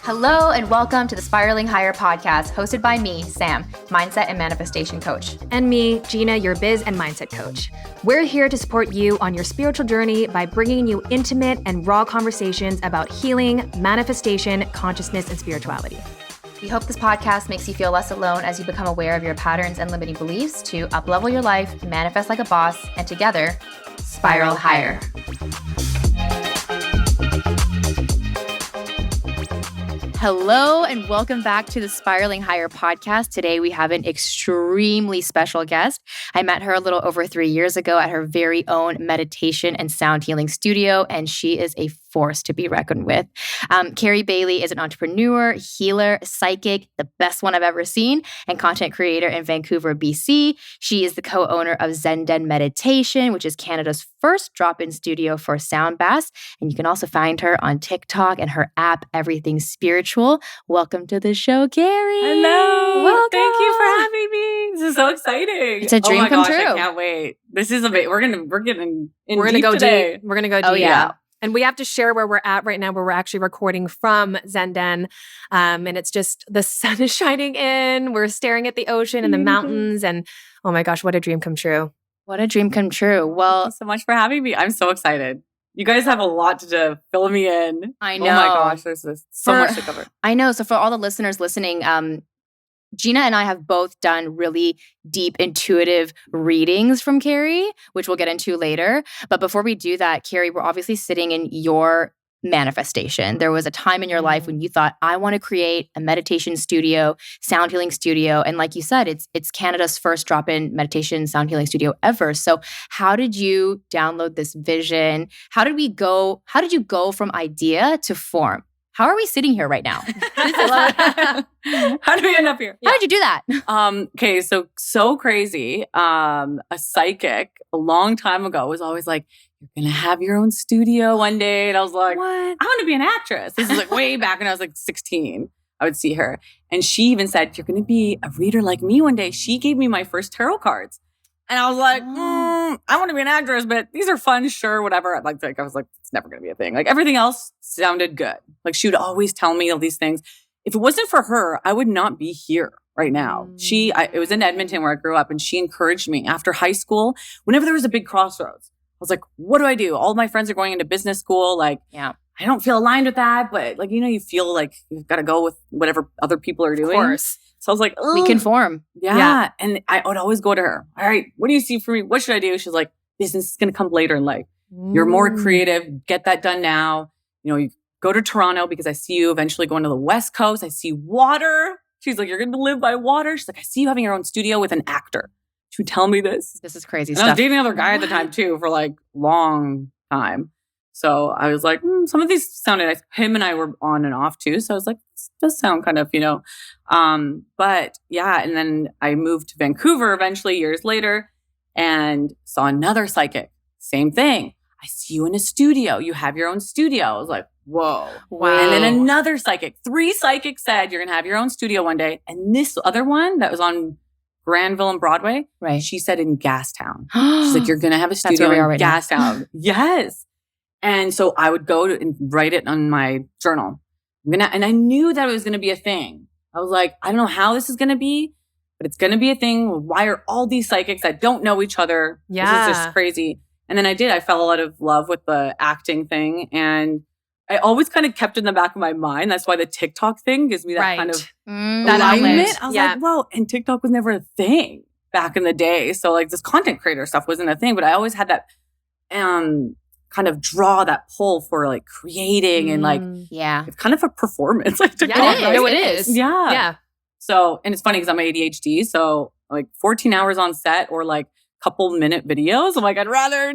Hello and welcome to the Spiraling Higher podcast, hosted by me, Sam, mindset and manifestation coach. And me, Gina, your biz and mindset coach. We're here to support you on your spiritual journey by bringing you intimate and raw conversations about healing, manifestation, consciousness, and spirituality. We hope this podcast makes you feel less alone as you become aware of your patterns and limiting beliefs to uplevel your life, manifest like a boss, and together, spiral higher. Hello and welcome back to the Spiraling Higher podcast. Today we have an extremely special guest. I met her a little over 3 years ago at her very own meditation and sound healing studio, and she is a force to be reckoned with. Carrie Bailey is an entrepreneur, healer, psychic, the best one I've ever seen, and content creator in Vancouver B.C. She is the co-owner of ZENDEN Meditation, which is Canada's first drop-in studio for sound baths. And you can also find her on TikTok and her app, Everything Spiritual. Welcome to the show, Carrie. Hello. Welcome. Thank you for having me. This is so exciting. It's a dream come true. I can't wait. This is amazing. We're getting We're go today. We're gonna go deep. Oh yeah. And we have to share where we're at right now, where we're actually recording from ZENDEN. And it's just, the sun is shining in. We're staring at the ocean and the mountains. And oh my gosh, what a dream come true. What a dream come true. Well, Thank you so much for having me. I'm so excited. You guys have a lot to fill me in. I know. Oh my gosh, there's so much to cover. I know. So for all the listeners listening, Gina and I have both done really deep intuitive readings from Carrie, which we'll get into later. But before we do that, Carrie, we're obviously sitting in your manifestation. There was a time in your life when you thought, I want to create a meditation studio, sound healing studio. And like you said, it's Canada's first drop-in meditation sound healing studio ever. So how did you download this vision? How did you go from idea to form? How are we sitting here right now? How did we end up here? How did you do that? Okay, so crazy. A psychic a long time ago was always like, you're going to have your own studio one day. And I was like, What? I want to be an actress. This is like way back when I was like 16. I would see her. And she even said, you're going to be a reader like me one day. She gave me my first tarot cards. And I was like, I want to be an actress, but these are fun, sure, whatever. I was like, it's never going to be a thing. Like everything else sounded good. Like she would always tell me all these things. If it wasn't for her, I would not be here right now. It was in Edmonton where I grew up, and she encouraged me after high school. Whenever there was a big crossroads, I was like, what do I do? All my friends are going into business school. Like, Yeah. I don't feel aligned with that, but like, you feel like you've got to go with whatever other people are doing. Of course. So I was like, ugh. We conform. Yeah. And I would always go to her. All right, what do you see for me? What should I do? She's like, business is going to come later in life. You're more creative. Get that done now. You go to Toronto because I see you eventually going to the West Coast. I see water. She's like, you're going to live by water. She's like, I see you having your own studio with an actor. She would tell me this. This is crazy And stuff. I was dating another guy at the time too for like long time. So I was like, some of these sounded nice. Him and I were on and off too. So I was like, this does sound kind of, but yeah. And then I moved to Vancouver eventually years later and saw another psychic. Same thing. I see you in a studio. You have your own studio. I was like, whoa. Wow. And then another psychic. 3 psychics said, you're going to have your own studio one day. And this other one that was on Granville and Broadway, Right. she said in Gastown. She's like, you're going to have a That's where studio we are in right now. Gastown. Yes. And so I would go and write it on my journal. And I knew that it was going to be a thing. I was like, I don't know how this is going to be, but it's going to be a thing. Why are all these psychics that don't know each other? Yeah. This is just crazy. And then I fell out of love with the acting thing. And I always kind of kept it in the back of my mind. That's why the TikTok thing gives me that kind of That alignment. outlet. I was Yeah. like, whoa. And TikTok was never a thing back in the day. So like this content creator stuff wasn't a thing, but I always had that kind of draw, that pull for like creating and like, Yeah. it's kind of a performance. Like TikTok, Yeah, it is. right? No, it is. Yeah. Yeah. So, and it's funny because I'm ADHD. So like 14 hours on set or like couple minute videos. I'm like, I'd rather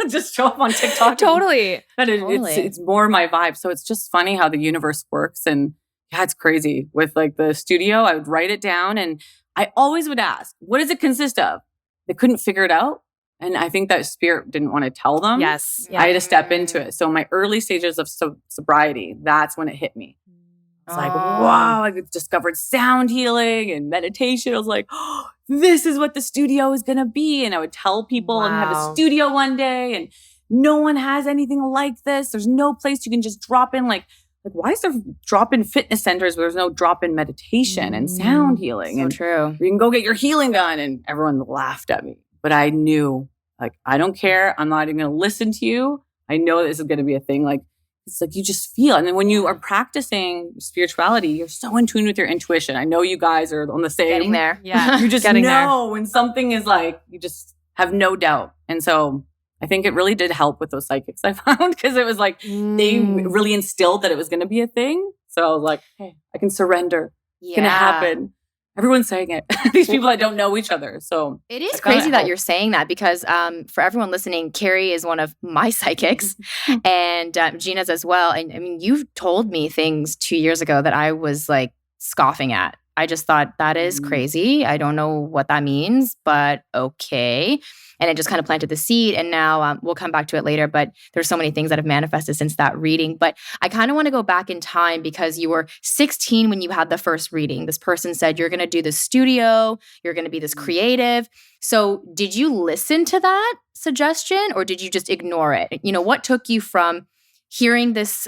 just show up on TikTok. Totally. Totally. It's more my vibe. So it's just funny how the universe works. And yeah, it's crazy. With like the studio, I would write it down and I always would ask, what does it consist of? They couldn't figure it out. And I think that spirit didn't want to tell them. Yes. I had to step into it. So my early stages of sobriety, that's when it hit me. It's like, wow, I discovered sound healing and meditation. I was like, oh, this is what the studio is going to be. And I would tell people and have a studio one day and no one has anything like this. There's no place you can just drop in. Like why is there drop-in fitness centers where there's no drop-in meditation and sound healing? So and true. You can go get your healing done. And everyone laughed at me. But I knew, like, I don't care. I'm not even going to listen to you. I know this is going to be a thing. Like, it's like you just feel. And then when you are practicing spirituality, you're so in tune with your intuition. I know you guys are on the same. Getting there. Yeah. You just know when something is like, you just have no doubt. And so I think it really did help with those psychics I found because it was like they really instilled that it was going to be a thing. So I was like, hey, I can surrender. It's going to happen. Everyone's saying it. These people that don't know each other. So it is crazy that you're saying that because for everyone listening, Carrie is one of my psychics and Gina's as well. And I mean, you've told me things 2 years ago that I was like scoffing at. I just thought that is crazy. I don't know what that means, but okay. And it just kind of planted the seed. And now we'll come back to it later, but there's so many things that have manifested since that reading. But I kind of want to go back in time because you were 16 when you had the first reading. This person said, you're going to do the studio. You're going to be this creative. So did you listen to that suggestion or did you just ignore it? You know, what took you from hearing this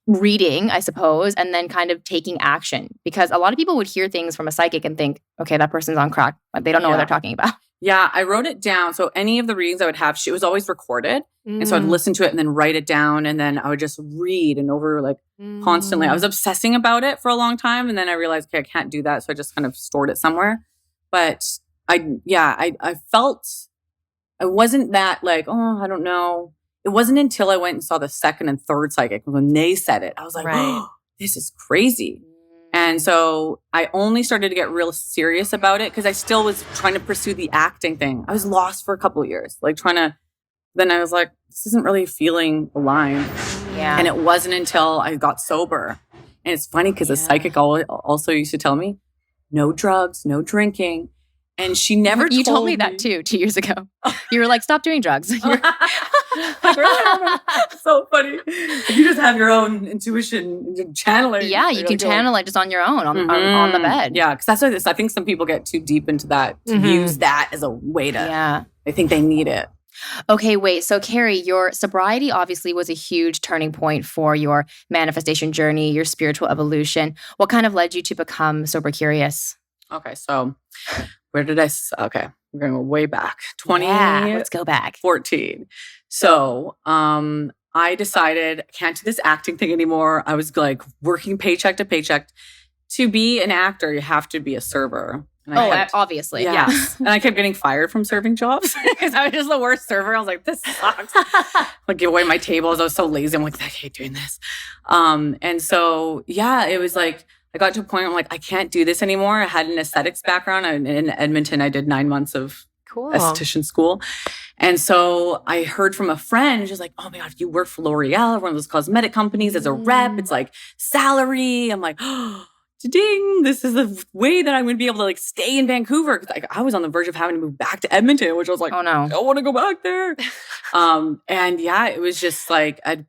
reading, I suppose, and then kind of taking action? Because a lot of people would hear things from a psychic and think, okay, that person's on crack, but they don't know what they're talking about. Yeah, I wrote it down. So any of the readings I would have, it was always recorded. And so I'd listen to it and then write it down. And then I would just read and over like constantly. I was obsessing about it for a long time. And then I realized, okay, I can't do that. So I just kind of stored it somewhere. But I felt, I wasn't that like, oh, I don't know. It wasn't until I went and saw the second and third psychic when they said it. I was like, oh, this is crazy. And so I only started to get real serious about it because I still was trying to pursue the acting thing. I was lost for a couple of years, like then I was like, this isn't really feeling aligned. Yeah. And it wasn't until I got sober. And it's funny because the psychic also used to tell me, no drugs, no drinking. And she never You told me that too 2 years ago. You were like, stop doing drugs. So funny. You just have your own intuition channeling. Yeah, you can channel it just on your own, on the bed. Yeah, because that's what I think some people get too deep into that to use that as a way to, they think they need it. Okay, wait. So Carrie, your sobriety obviously was a huge turning point for your manifestation journey, your spiritual evolution. What kind of led you to become sober curious? Okay, so where did okay, we're going to go way back. Let's go back. 14. So I decided I can't do this acting thing anymore. I was like working paycheck to paycheck. To be an actor, you have to be a server. Obviously. Yeah. Yes. And I kept getting fired from serving jobs because I was just the worst server. I was like, this sucks. Like give away my tables. I was so lazy. I'm like, I hate doing this. And so, it was like, I got to a point where I'm like, I can't do this anymore. I had an aesthetics background. In Edmonton, I did 9 months of esthetician school. And so I heard from a friend, she's like, oh my God, if you work for L'Oreal, one of those cosmetic companies as a rep, it's like salary. I'm like, oh, ding, this is the way that I'm going to be able to like stay in Vancouver. Cause I was on the verge of having to move back to Edmonton, which I was like, oh no, I don't want to go back there. It was just like a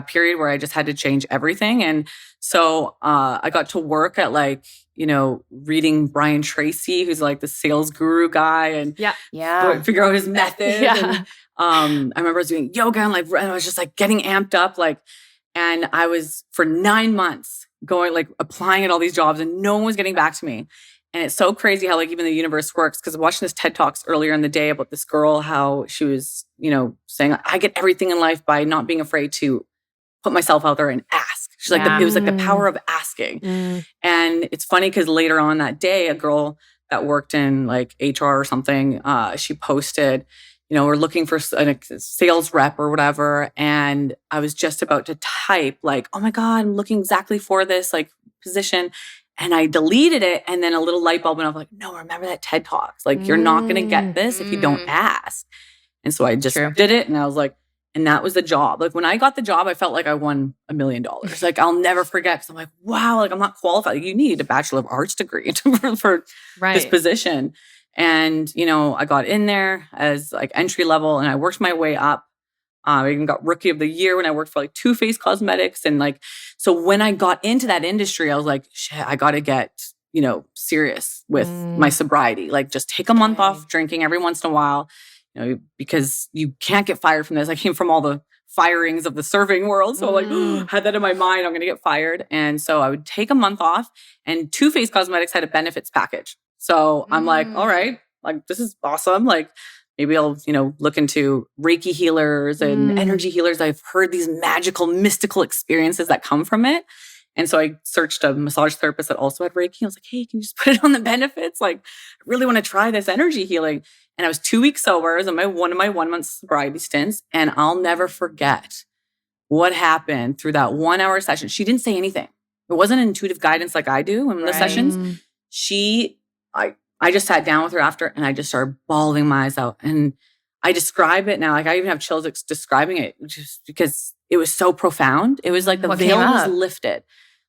period where I just had to change everything. And so I got to work at like, reading Brian Tracy, who's like the sales guru guy and figure out his method. And, I remember I was doing yoga and I was just like getting amped up. And I was for 9 months going like applying at all these jobs and no one was getting back to me. And it's so crazy how like even the universe works because I was watching this TED Talks earlier in the day about this girl, how she was, saying, I get everything in life by not being afraid to put myself out there and ask. She's like, it was like the power of asking. And it's funny because later on that day, a girl that worked in like HR or something, she posted, we're looking for a sales rep or whatever. And I was just about to type like, oh my God, I'm looking exactly for this like position. And I deleted it. And then a little light bulb went off like, no, remember that TED Talks. Like, you're not going to get this if you don't ask. And so I just did it. And I was like, and that was the job. Like when I got the job, I felt like I won $1 million. Like I'll never forget. Cause I'm like, wow, like I'm not qualified. Like, you need a Bachelor of Arts degree for this position. And, I got in there as like entry level and I worked my way up. I even got Rookie of the Year when I worked for like Too Faced Cosmetics. And like, so when I got into that industry, I was like, shit, I got to get, serious with my sobriety. Like just take a month off drinking every once in a while, because you can't get fired from this. I came from all the firings of the serving world. So had that in my mind, I'm going to get fired. And so I would take a month off, and Too Faced Cosmetics had a benefits package. So I'm like, all right, like this is awesome. Like, maybe I'll, look into Reiki healers and energy healers. I've heard these magical, mystical experiences that come from it. And so I searched a massage therapist that also had Reiki. I was like, hey, can you just put it on the benefits? Like, I really want to try this energy healing. And I was 2 weeks sober. It was one of my 1 month sobriety stints. And I'll never forget what happened through that 1 hour session. She didn't say anything. It wasn't intuitive guidance like I do in the sessions. I just sat down with her after, and I just started bawling my eyes out. And I describe it now. Like I even have chills describing it just because it was so profound. It was like the veil was lifted.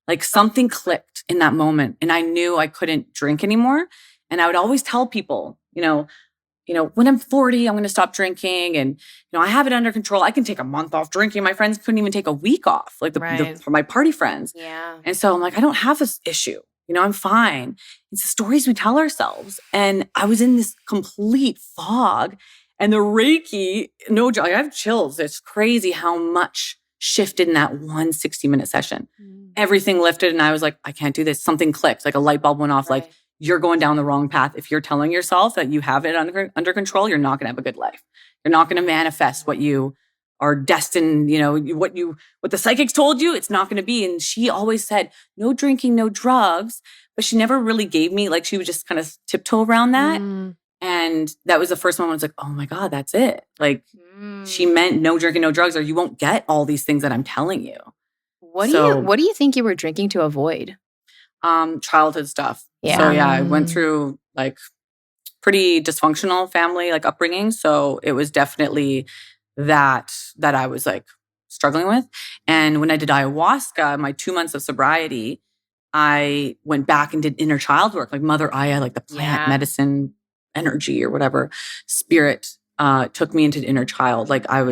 Like something clicked in that moment. And I knew I couldn't drink anymore. And I would always tell people, when I'm 40, I'm going to stop drinking. And, I have it under control. I can take a month off drinking. My friends couldn't even take a week off, like for my party friends. Yeah. And so I'm like, I don't have this issue. I'm fine. It's the stories we tell ourselves. And I was in this complete fog. And the Reiki, no joke, I have chills. It's crazy how much shifted in that 1 60-minute session. Everything lifted. And I was like, I can't do this. Something clicked. Like a light bulb went off. Like, you're going down the wrong path. If you're telling yourself that you have it under control, you're not going to have a good life. You're not going to manifest what you are destined, what the psychics told you, it's not going to be. And she always said, no drinking, no drugs. But she never really gave me, like, she would just kind of tiptoe around that. And that was the first moment I was like, oh my God, that's it. Like she meant no drinking, no drugs, or you won't get all these things that I'm telling you. What do you think you were drinking to avoid? Childhood stuff. Yeah. So yeah, I went through like pretty dysfunctional family, like upbringing. So it was definitely that I was like struggling with. And when I did ayahuasca, my 2 months of sobriety, I went back and did inner child work, like Mother Aya, like the plant medicine energy or whatever spirit took me into the inner child. Like I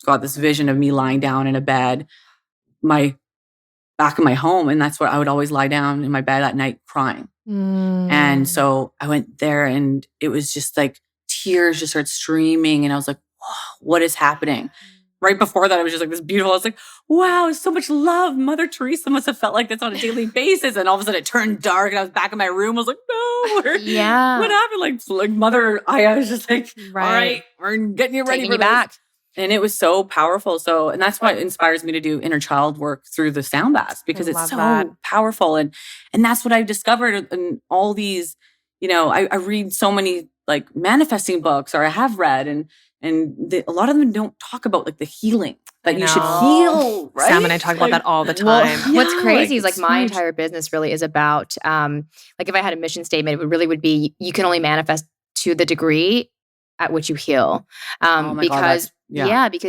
got this vision of me lying down in a bed, my back in my home. And that's where I would always lie down in my bed at night crying. And so I went there, and it was just like tears just started streaming. And I was like, what is happening? Right before that, I was just like this beautiful. I was like, wow, so much love. Mother Teresa must have felt like this on a daily basis. And all of a sudden it turned dark, and I was back in my room. I was like, no, what happened? Like Mother Aya was just like, all right, we're getting you ready for this. Back. And it was so powerful. And that's why it inspires me to do inner child work through the sound baths, because it's so powerful. And that's what I've discovered in all these, I read so many like manifesting books, or I have read, and a lot of them don't talk about like the healing that you should heal, right? Sam and I talk about that all the time. Well, what's crazy is like my entire business really is about, like if I had a mission statement, it would be, you can only manifest to the degree at which you heal. Because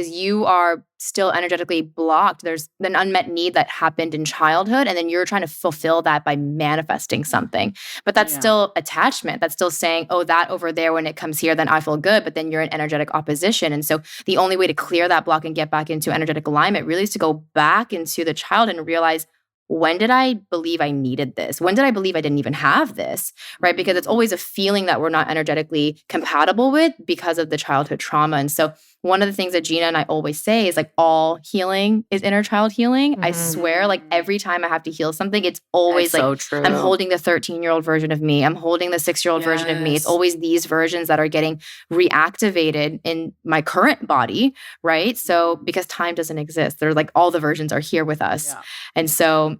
you are still energetically blocked. There's an unmet need that happened in childhood, and then you're trying to fulfill that by manifesting something. But that's still attachment. That's still saying, oh, that over there, when it comes here, then I feel good. But then you're in energetic opposition. And so the only way to clear that block and get back into energetic alignment really is to go back into the child and realize, when did I believe I needed this? When did I believe I didn't even have this, right? Because it's always a feeling that we're not energetically compatible with because of the childhood trauma. And so one of the things that Gina and I always say is like, all healing is inner child healing. I swear, like every time I have to heal something, it's always like, so true. I'm holding the 13-year-old version of me. I'm holding the 6-year-old version of me. It's always these versions that are getting reactivated in my current body, right? So because time doesn't exist, they're like, all the versions are here with us. Yeah. And so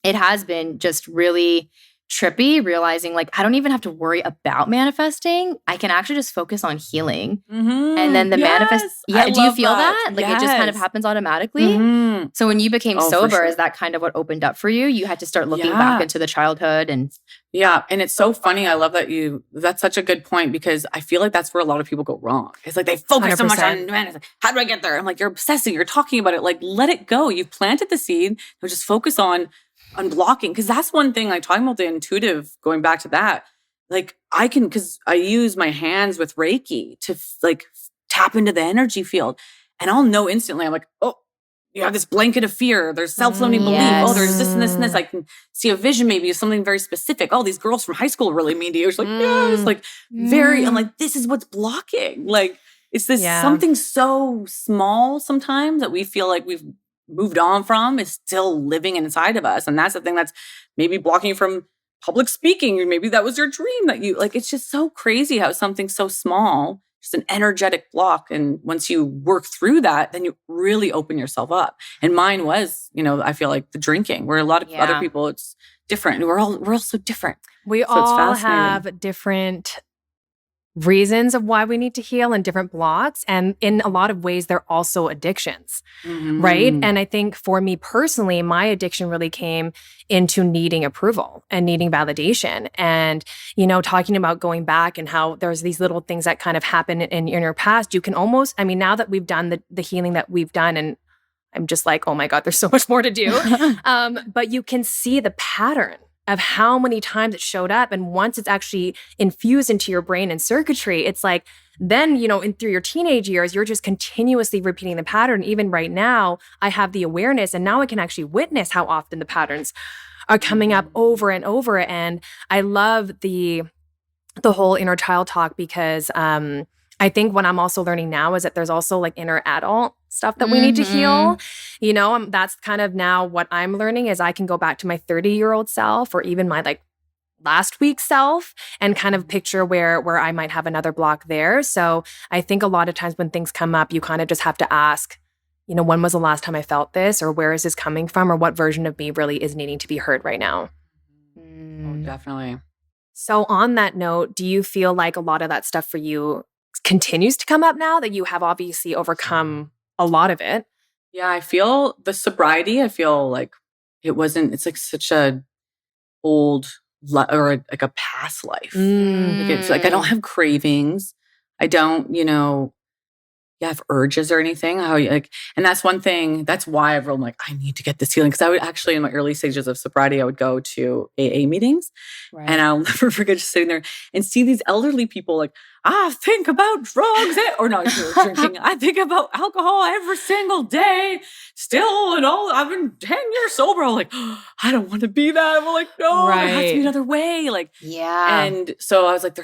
it has been just really trippy, realizing like, I don't even have to worry about manifesting. I can actually just focus on healing. And then the manifest. Yeah. Do you feel that? Like it just kind of happens automatically. So when you became sober, is that kind of what opened up for you? You had to start looking back into the childhood and. Yeah. And it's so funny. I love that that's such a good point, because I feel like that's where a lot of people go wrong. It's like they focus 100%. So much on, man, how do I get there? I'm like, you're obsessing. You're talking about it. Like, let it go. You've planted the seed. Now just focus on unblocking. Because that's one thing, like talking about the intuitive, going back to that, like because I use my hands with Reiki to like tap into the energy field. And I'll know instantly. I'm like, oh, you have this blanket of fear. There's self-limiting belief. Yes. Oh, there's this and this and this. I can see a vision maybe of something very specific. Oh, these girls from high school are really mean to you. It's like, yes, like I'm like, this is what's blocking. Like, it's this something so small sometimes that we feel like we've moved on from is still living inside of us. And that's the thing that's maybe blocking you from public speaking. Or maybe that was your dream that you like. It's just so crazy how something so small, just an energetic block. And once you work through that, then you really open yourself up. And mine was, I feel like the drinking, where a lot of other people, it's different. We're all so different. We all have different reasons of why we need to heal and different blocks. And in a lot of ways, they're also addictions, right? And I think for me personally, my addiction really came into needing approval and needing validation. And, talking about going back and how there's these little things that kind of happen in your past, you can almost, now that we've done the healing that we've done, and I'm just like, oh my God, there's so much more to do. But you can see the pattern of how many times it showed up. And once it's actually infused into your brain and circuitry, it's like, then, through your teenage years, you're just continuously repeating the pattern. Even right now, I have the awareness, and now I can actually witness how often the patterns are coming up over and over. And I love the whole inner child talk, because I think what I'm also learning now is that there's also like inner adult stuff that we need to heal. That's kind of now what I'm learning is I can go back to my 30-year-old self, or even my like last week's self, and kind of picture where I might have another block there. So I think a lot of times when things come up, you kind of just have to ask, when was the last time I felt this, or where is this coming from, or what version of me really is needing to be heard right now? Oh, definitely. So on that note, do you feel like a lot of that stuff for you continues to come up now that you have obviously overcome a lot of it? Yeah, I feel the sobriety, I feel like it's like such a old or like a past life. Like it's like I don't have cravings. I don't, have urges or anything. And that's one thing, that's why I'm like, I need to get this healing. Because I would actually, in my early stages of sobriety, I would go to AA meetings. Right. And I'll never forget just sitting there and see these elderly people like, I think about drugs or no, drinking. I think about alcohol every single day. Still, and all. I've been 10 years sober. I'm like, oh, I don't want to be that. I'm like, no, there has to be another way. Like, And so I was like,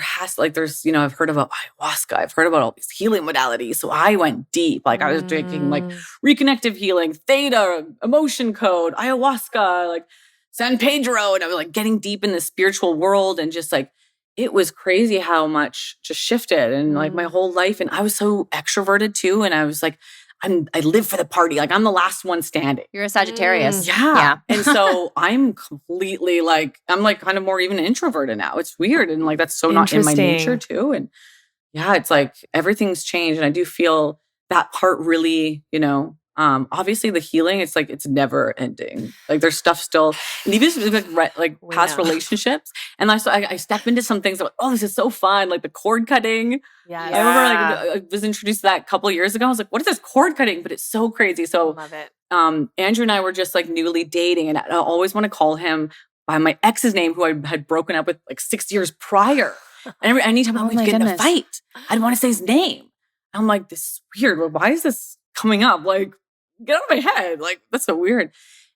there's, I've heard about ayahuasca. I've heard about all these healing modalities. So I went deep. Like I was drinking like reconnective healing, theta, emotion code, ayahuasca, like San Pedro. And I was like getting deep in the spiritual world, and just like, it was crazy how much just shifted, and like my whole life. And I was so extroverted too. And I was like, I live for the party. Like I'm the last one standing. You're a Sagittarius. Yeah. And so I'm completely like, I'm like kind of more even introverted now. It's weird. And like, that's so not in my nature too. And yeah, it's like everything's changed. And I do feel that part really, obviously the healing, it's like, it's never ending. Like there's stuff still, and even like past relationships. And I step into some things like, oh, this is so fun. Like the cord cutting. Yeah. I remember like I was introduced to that a couple of years ago. I was like, what is this cord cutting? But it's so crazy. So love it. Andrew and I were just like newly dating, and I always want to call him by my ex's name, who I had broken up with like 6 years prior. And anytime I would get in a fight, I'd want to say his name. I'm like, this is weird. Well, why is this coming up? Like, get out of my head. Like, that's so weird.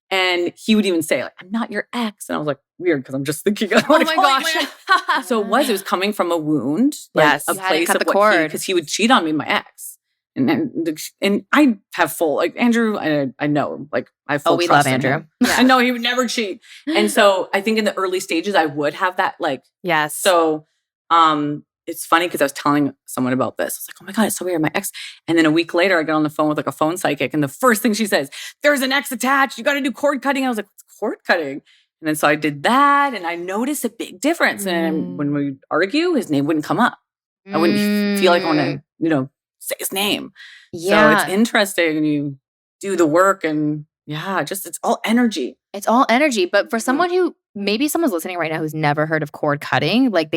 And he would even say, like, I'm not your ex. And I was like, weird, because I'm just thinking, oh my gosh. So it was coming from a wound. Like a place of what because he would cheat on me, my ex. And I have full, like Andrew, I know, like I have full trust love in Andrew. him. Yeah. I know he would never cheat. And so I think in the early stages, I would have that like, yes. So, it's funny because I was telling someone about this. I was like, oh my God, it's so weird. My ex. And then a week later, I get on the phone with like a phone psychic. And the first thing she says, there's an ex attached. You got to do cord cutting. I was like, what's cord cutting? And then so I did that. And I noticed a big difference. And when we argue, his name wouldn't come up. I wouldn't feel like I want to, say his name. Yeah. So it's interesting. And you do the work, and it's all energy. It's all energy. But for someone who, maybe someone's listening right now who's never heard of cord cutting, like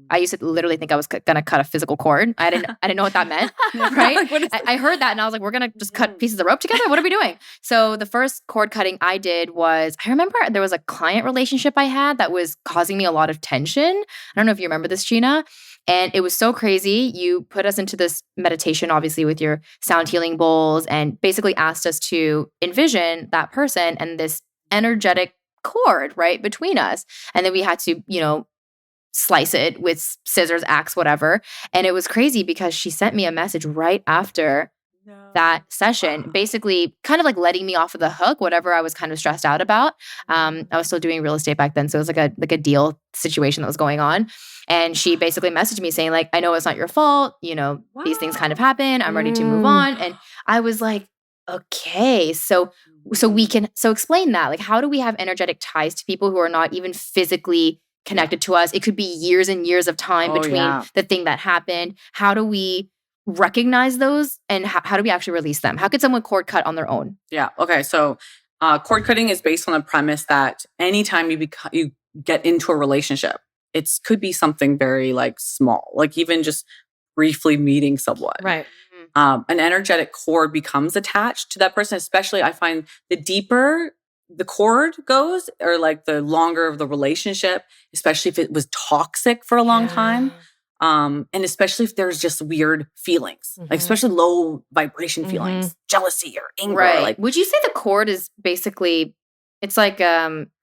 I used to literally think I was going to cut a physical cord. I didn't know what that meant, right? I heard that and I was like, we're going to just cut pieces of rope together? What are we doing? So the first cord cutting I did was, I remember there was a client relationship I had that was causing me a lot of tension. I don't know if you remember this, Gina. And it was so crazy. You put us into this meditation, obviously, with your sound healing bowls, and basically asked us to envision that person and this energetic cord, right, between us. And then we had to, slice it with scissors, axe, whatever. And it was crazy because she sent me a message right after that session, basically kind of like letting me off of the hook, whatever I was kind of stressed out about. I was still doing real estate back then. So it was like a deal situation that was going on. And she basically messaged me saying like, I know it's not your fault. These things kind of happen. I'm ready to move on. And I was like, okay, so explain that. Like, how do we have energetic ties to people who are not even physically connected to us? It could be years and years of time between the thing that happened. How do we recognize those, and how do we actually release them? How could someone cord cut on their own? Yeah. Okay. So cord cutting is based on the premise that anytime you get into a relationship, it could be something very like small, like even just briefly meeting someone. Right. An energetic cord becomes attached to that person. Especially, I find the deeper the cord goes, or like the longer of the relationship, especially if it was toxic for a long time. And especially if there's just weird feelings, like especially low vibration feelings, jealousy or anger. Right. Like, would you say the cord is basically, it's like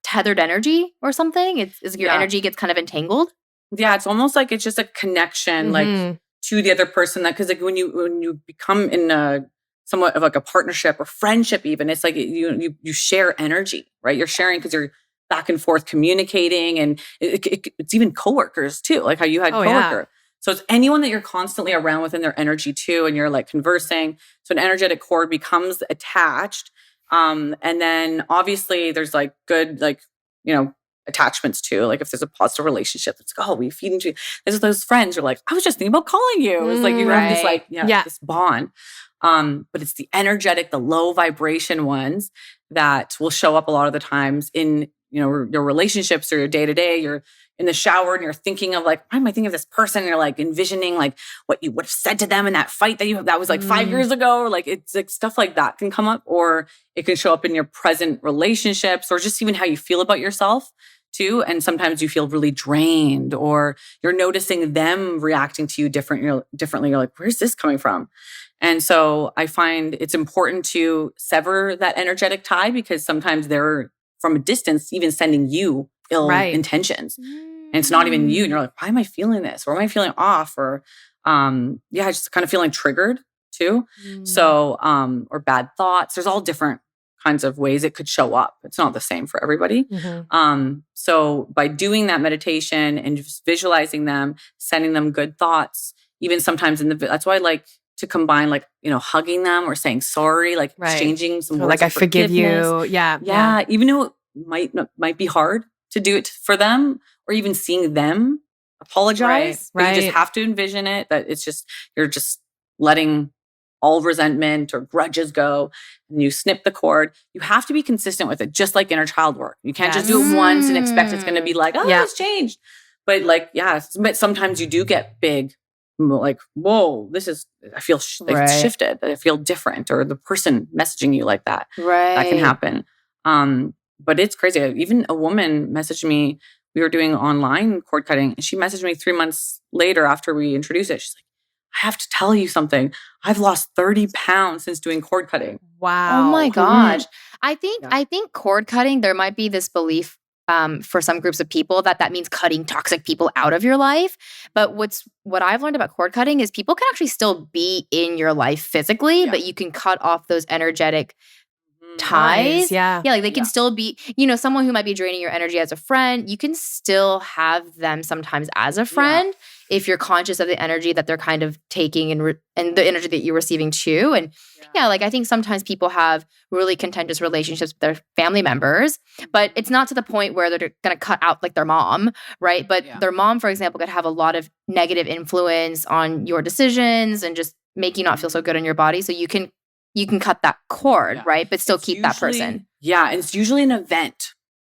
tethered energy or something? It's your energy gets kind of entangled? Yeah, it's almost like it's just a connection, like to the other person. That because like when you become in a somewhat of like a partnership or friendship, even it's like you share energy, right? You're sharing because you're back and forth communicating, and it's even coworkers too, like how you had coworker. So it's anyone that you're constantly around within their energy too, and you're like conversing. So an energetic cord becomes attached, and then obviously there's like good attachments too. Like if there's a positive relationship, it's like, oh, we feed into. There's those friends you're like, I was just thinking about calling you. It's like you have this like this bond. But it's the energetic, the low vibration ones that will show up a lot of the times in your relationships or your day to day. You're in the shower and you're thinking of like, why am I thinking of this person? And you're like envisioning like what you would have said to them in that fight that was like 5 years ago. Or like it's like stuff like that can come up, or it can show up in your present relationships, or just even how you feel about yourself too. And sometimes you feel really drained, or you're noticing them reacting to you differently. You're like, where's this coming from? And so I find it's important to sever that energetic tie, because sometimes they're from a distance even sending you ill intentions. And it's not even you. And you're like, why am I feeling this? Or am I feeling off? Or just kind of feeling triggered too. So, or bad thoughts. There's all different kinds of ways it could show up. It's not the same for everybody. So by doing that meditation and just visualizing them, sending them good thoughts, even sometimes that's why I like to combine like, hugging them or saying sorry, like exchanging some words like, I forgive you. Yeah. Even though it might be hard to do it for them, or even seeing them apologize. But you just have to envision it, that it's just, you're just letting all resentment or grudges go, and you snip the cord. You have to be consistent with it, just like inner child work. You can't just do it once and expect it's going to be like, it's changed. But like, but sometimes you do get big, like, whoa, I feel it's shifted. I feel different, or the person messaging you like that. That can happen. But it's crazy. Even a woman messaged me. We were doing online cord cutting, and she messaged me 3 months later after we introduced it. She's like, I have to tell you something. I've lost 30 pounds since doing cord cutting. Wow. Oh my gosh. I think cord cutting, there might be this belief for some groups of people that means cutting toxic people out of your life. But what I've learned about cord cutting is people can actually still be in your life physically, but you can cut off those energetic ties. Yeah. Like they can still be, someone who might be draining your energy as a friend, you can still have them sometimes as a friend if you're conscious of the energy that they're kind of taking and the energy that you're receiving too. And like I think sometimes people have really contentious relationships with their family members, but it's not to the point where they're going to cut out like their mom, right? But their mom, for example, could have a lot of negative influence on your decisions and just make you not feel so good in your body. So you can cut that cord, right? But still keep that person. Yeah. And it's usually an event.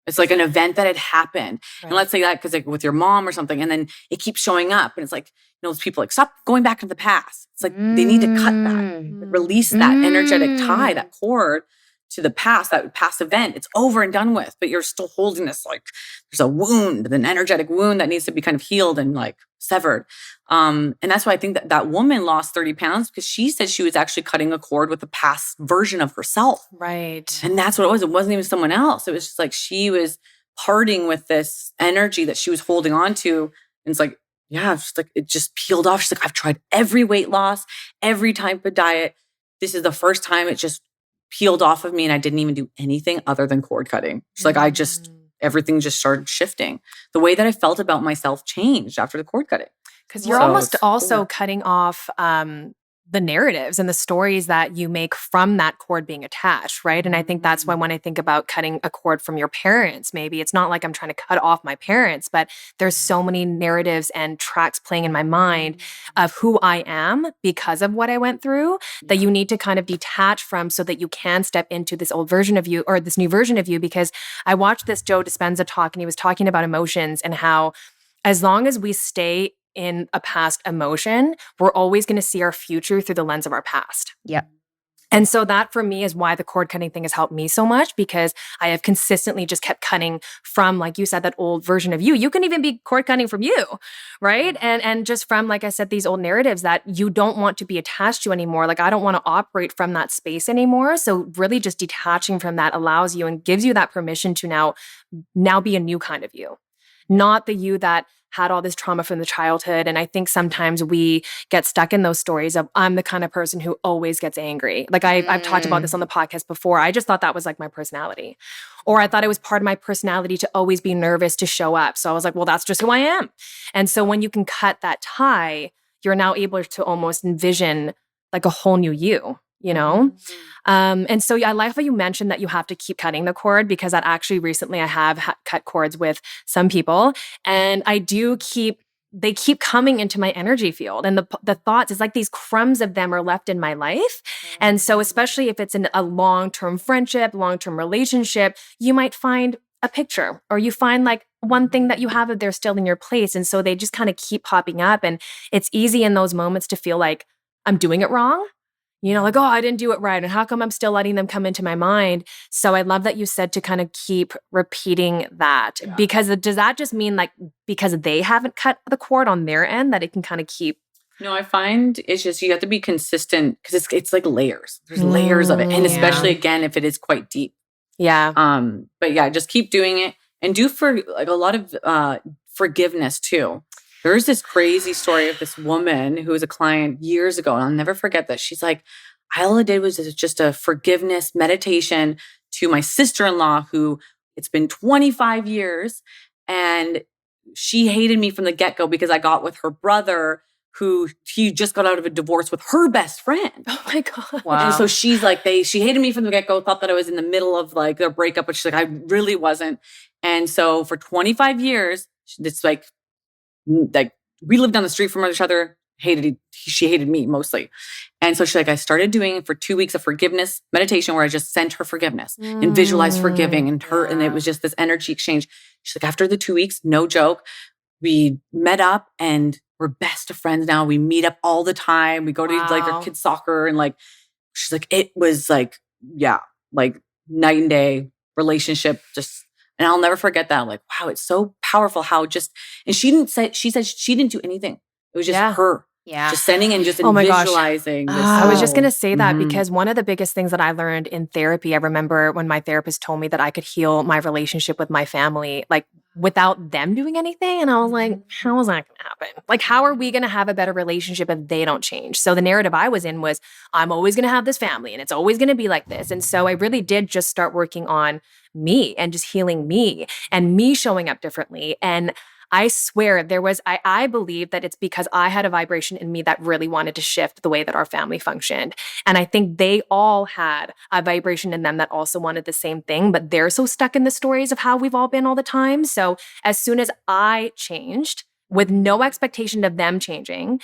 It's like an event that had happened. And let's say that because like with your mom or something, and then it keeps showing up. And it's like, those people like, stop going back into the past. It's like they need to cut that, release that energetic tie, that cord, to the past, that past event, it's over and done with, but you're still holding this, like there's a wound, an energetic wound that needs to be kind of healed and like severed. And that's why I think that that woman lost 30 pounds, because she said she was actually cutting a cord with the past version of herself. Right. And that's what it was. It wasn't even someone else. It was just like she was parting with this energy that she was holding on to. And it's like, yeah, it's like it just peeled off. She's like, I've tried every weight loss, every type of diet. This is the first time it just peeled off of me, and I didn't even do anything other than cord cutting. She's like, everything just started shifting. The way that I felt about myself changed after the cord cutting. Because you're almost also cutting off the narratives and the stories that you make from that cord being attached, right? And I think that's why when I think about cutting a cord from your parents, maybe it's not like I'm trying to cut off my parents, but there's so many narratives and tracks playing in my mind of who I am because of what I went through that you need to kind of detach from so that you can step into this old version of you or this new version of you. Because I watched this Joe Dispenza talk, and he was talking about emotions and how as long as we stay in a past emotion, we're always going to see our future through the lens of our past. Yep. And so that for me is why the cord cutting thing has helped me so much, because I have consistently just kept cutting from, like you said, that old version of you. You can even be cord cutting from you, right? And just from, like I said, these old narratives that you don't want to be attached to anymore. Like I don't want to operate from that space anymore. So really just detaching from that allows you and gives you that permission to now be a new kind of you, not the you that had all this trauma from the childhood. And I think sometimes we get stuck in those stories of I'm the kind of person who always gets angry. Like I've talked about this on the podcast before. I just thought that was like my personality. Or I thought it was part of my personality to always be nervous to show up. So I was like, well, that's just who I am. And so when you can cut that tie, you're now able to almost envision like a whole new you know? And so I like how you mentioned that you have to keep cutting the cord, because that actually recently I have cut cords with some people, and they keep coming into my energy field, and the thoughts, it's like these crumbs of them are left in my life. And so especially if it's in a long-term friendship, long-term relationship, you might find a picture, or you find like one thing that you have if they're still in your place. And so they just kind of keep popping up, and it's easy in those moments to feel like I'm doing it wrong. Like, oh, I didn't do it right. And how come I'm still letting them come into my mind? So I love that you said to kind of keep repeating that. Yeah. Because does that just mean like because they haven't cut the cord on their end that it can kind of keep? No, I find it's just you have to be consistent, because it's like layers. There's layers of it. And especially again, if it is quite deep. Yeah. But yeah, just keep doing it, and do for like a lot of forgiveness too. There's this crazy story of this woman who was a client years ago, and I'll never forget that. She's like, all I did was just a forgiveness meditation to my sister-in-law, who it's been 25 years, and she hated me from the get-go because I got with her brother, who he just got out of a divorce with her best friend. Oh my God. Wow. And so she's like, she hated me from the get-go, thought that I was in the middle of like their breakup, but she's like, I really wasn't. And so for 25 years, it's like we lived down the street from each other, she hated me mostly. And so she's like, I started doing it for 2 weeks of forgiveness meditation where I just sent her forgiveness and visualized forgiving and her. And it was just this energy exchange. She's like, after the 2 weeks, no joke, we met up and we're best of friends now. We meet up all the time. We go to like our kids' soccer, and like, she's like, it was like, yeah, like night and day relationship. And I'll never forget that. I'm like, wow, it's so powerful how and she said she didn't do anything. It was just her. Yeah. Just sending and just visualizing. I was just going to say that because one of the biggest things that I learned in therapy, I remember when my therapist told me that I could heal my relationship with my family, like without them doing anything. And I was like, how is that going to happen? Like, how are we going to have a better relationship if they don't change? So the narrative I was in was, I'm always going to have this family and it's always going to be like this. And so I really did just start working on me and just healing me and me showing up differently. And I swear I believe that it's because I had a vibration in me that really wanted to shift the way that our family functioned. And I think they all had a vibration in them that also wanted the same thing, but they're so stuck in the stories of how we've all been all the time. So as soon as I changed with no expectation of them changing,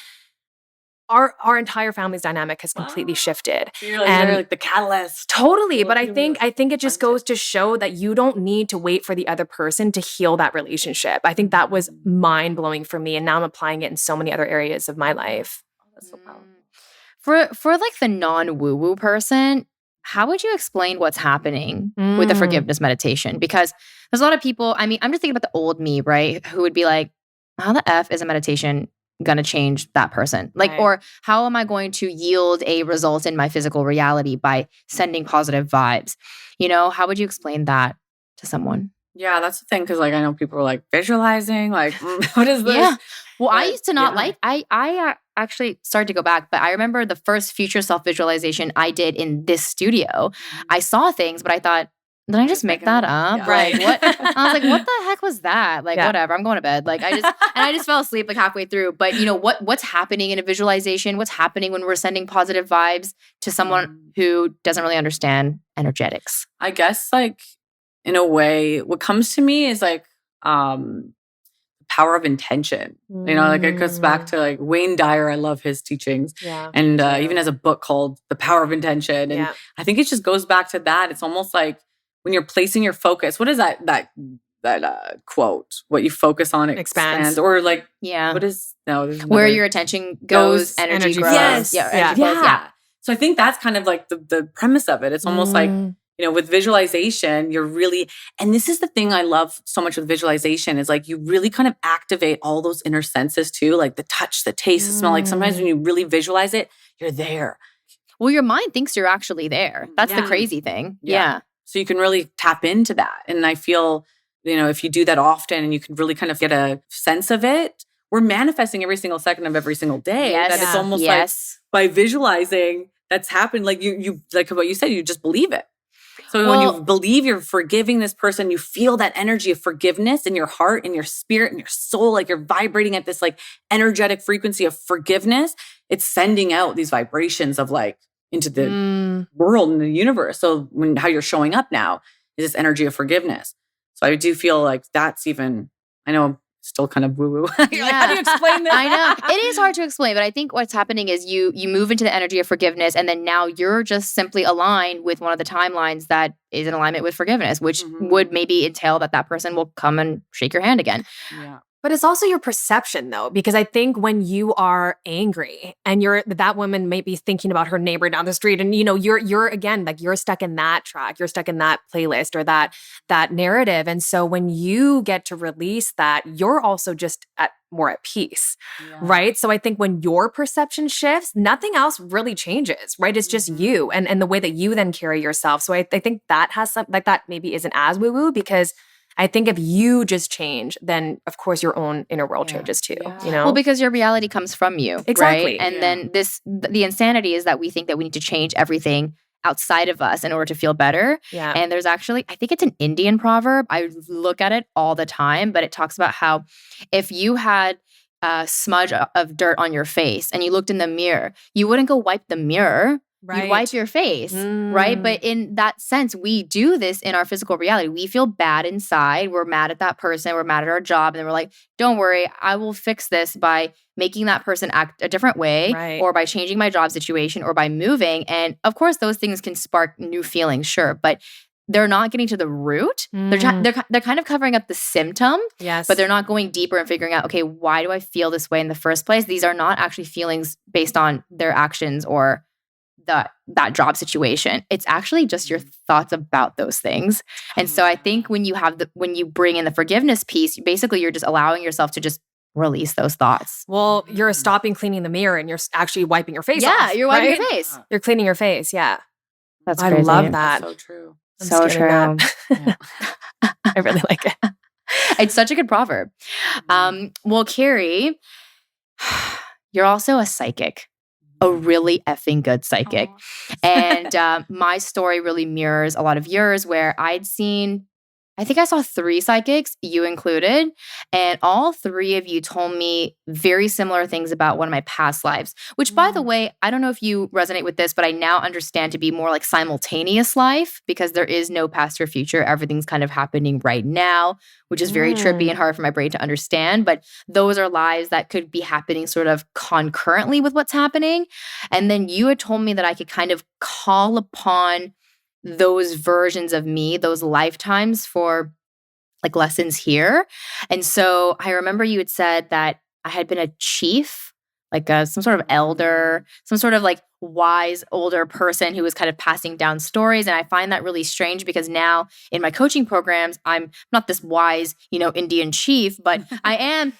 our entire family's dynamic has completely shifted. You're like the catalyst. Totally. But I think it just goes to show that you don't need to wait for the other person to heal that relationship. I think that was mind-blowing for me. And now I'm applying it in so many other areas of my life. That's so powerful. For like the non-woo-woo person, how would you explain what's happening with the forgiveness meditation? Because there's a lot of people, I mean, I'm just thinking about the old me, right? Who would be like, how the F is a meditation going to change that person? Like, Right. or how am I going to yield a result in my physical reality by sending positive vibes? You know, how would you explain that to someone? Yeah, that's the thing. Cause like, I know people are like visualizing, like, what is this? Yeah. Well, I But, used to not yeah. like, I actually started to go back, but I remember the first future self visualization I did in this studio. I saw things, but I thought, did I just make that up? Yeah. Like what? I was like, what the heck was that? Like, Yeah. whatever, I'm going to bed. Like I just fell asleep like halfway through. But you know, what's happening in a visualization? What's happening when we're sending positive vibes to someone who doesn't really understand energetics? I guess like in a way, what comes to me is like power of intention. You know, like it goes back to like Wayne Dyer. I love his teachings. Yeah. And even has a book called The Power of Intention. And Yeah. I think it just goes back to that. It's almost like when you're placing your focus, what is that quote? What you focus on expands. Or like, Yeah. what is, no, there's Where another- your attention goes, energy energy grows. flows. Yeah. Yeah. Energy flows. Yeah. So I think that's kind of like the premise of it. It's almost like, you know, with visualization, you're really, and this is the thing I love so much with visualization is like you really kind of activate all those inner senses too, like the touch, the taste, the smell. Like sometimes when you really visualize it, you're there. Well, your mind thinks you're actually there. That's the Yeah. crazy thing. Yeah. Yeah. So you can really tap into that. And I feel, you know, if you do that often and you can really kind of get a sense of it, we're manifesting every single second of every single day. Yes. That it's almost Yes. like by visualizing that's happened, like you like what you said, you just believe it. So when you believe you're forgiving this person, you feel that energy of forgiveness in your heart, in your spirit, in your soul, like you're vibrating at this like energetic frequency of forgiveness. It's sending out these vibrations of like into the world and the universe. So how you're showing up now is this energy of forgiveness. So I do feel like that's even, I know, still kind of woo-woo. Yeah. Like, how do you explain this? I know. It is hard to explain, but I think what's happening is you move into the energy of forgiveness, and then now you're just simply aligned with one of the timelines that is in alignment with forgiveness, which would maybe entail that person will come and shake your hand again. Yeah. But it's also your perception though, because I think when you are angry and that woman may be thinking about her neighbor down the street and, you know, you're again, like you're stuck in that track, you're stuck in that playlist or that narrative. And so when you get to release that, you're also just more at peace, right? So I think when your perception shifts, nothing else really changes, right? It's just you and the way that you then carry yourself. So I think that has some, like that maybe isn't as woo-woo because I think if you just change, then of course your own inner world changes too, you know? Well, because your reality comes from you. Exactly. Right? And then the insanity is that we think that we need to change everything outside of us in order to feel better. Yeah. And there's actually, I think it's an Indian proverb. I look at it all the time, but it talks about how if you had a smudge of dirt on your face and you looked in the mirror, you wouldn't go wipe the mirror. Right. You wipe your face, right? But in that sense, we do this in our physical reality. We feel bad inside. We're mad at that person. We're mad at our job. And then we're like, don't worry, I will fix this by making that person act a different way or by changing my job situation or by moving. And of course, those things can spark new feelings, sure. But they're not getting to the root. They're kind of covering up the symptom, but they're not going deeper and figuring out, okay, why do I feel this way in the first place? These are not actually feelings based on their actions or that job situation. It's actually just your thoughts about those things. And so I think when you bring in the forgiveness piece, basically you're just allowing yourself to just release those thoughts. Well, you're stopping cleaning the mirror and you're actually wiping your face off. Yeah, you're wiping your face. You're cleaning your face. Yeah. That's I crazy. love that. That's so true. I'm So scared true. of that. I really like it. It's such a good proverb. Well, Carrie, you're also a psychic. A really effing good psychic. And my story really mirrors a lot of yours where I think I saw 3 psychics, you included, and all 3 of you told me very similar things about one of my past lives, which by the way, I don't know if you resonate with this, but I now understand to be more like simultaneous life because there is no past or future. Everything's kind of happening right now, which is very trippy and hard for my brain to understand. But those are lives that could be happening sort of concurrently with what's happening. And then you had told me that I could kind of call upon those versions of me, those lifetimes for like lessons here. And so I remember you had said that I had been a chief some sort of elder, some sort of like wise older person who was kind of passing down stories. And I find that really strange because now in my coaching programs, I'm not this wise, Indian chief, but I am,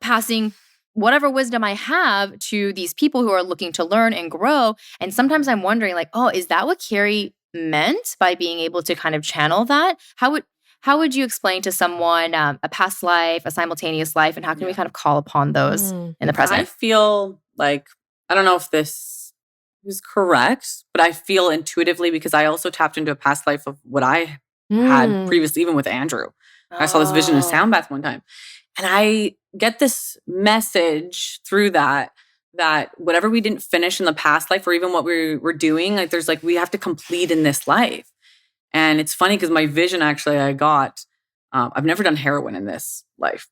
passing whatever wisdom I have to these people who are looking to learn and grow. And sometimes I'm wondering like, oh, is that what Carrie meant by being able to kind of channel that? How would you explain to someone a past life, a simultaneous life, and how can we kind of call upon those in the present? I feel like, I don't know if this is correct, but I feel intuitively because I also tapped into a past life of what I had previously, even with Andrew. I saw this vision in a sound bath one time. And I get this message through that whatever we didn't finish in the past life or even what we were doing, like there's like, we have to complete in this life. And it's funny because my vision actually I got, I've never done heroin in this life,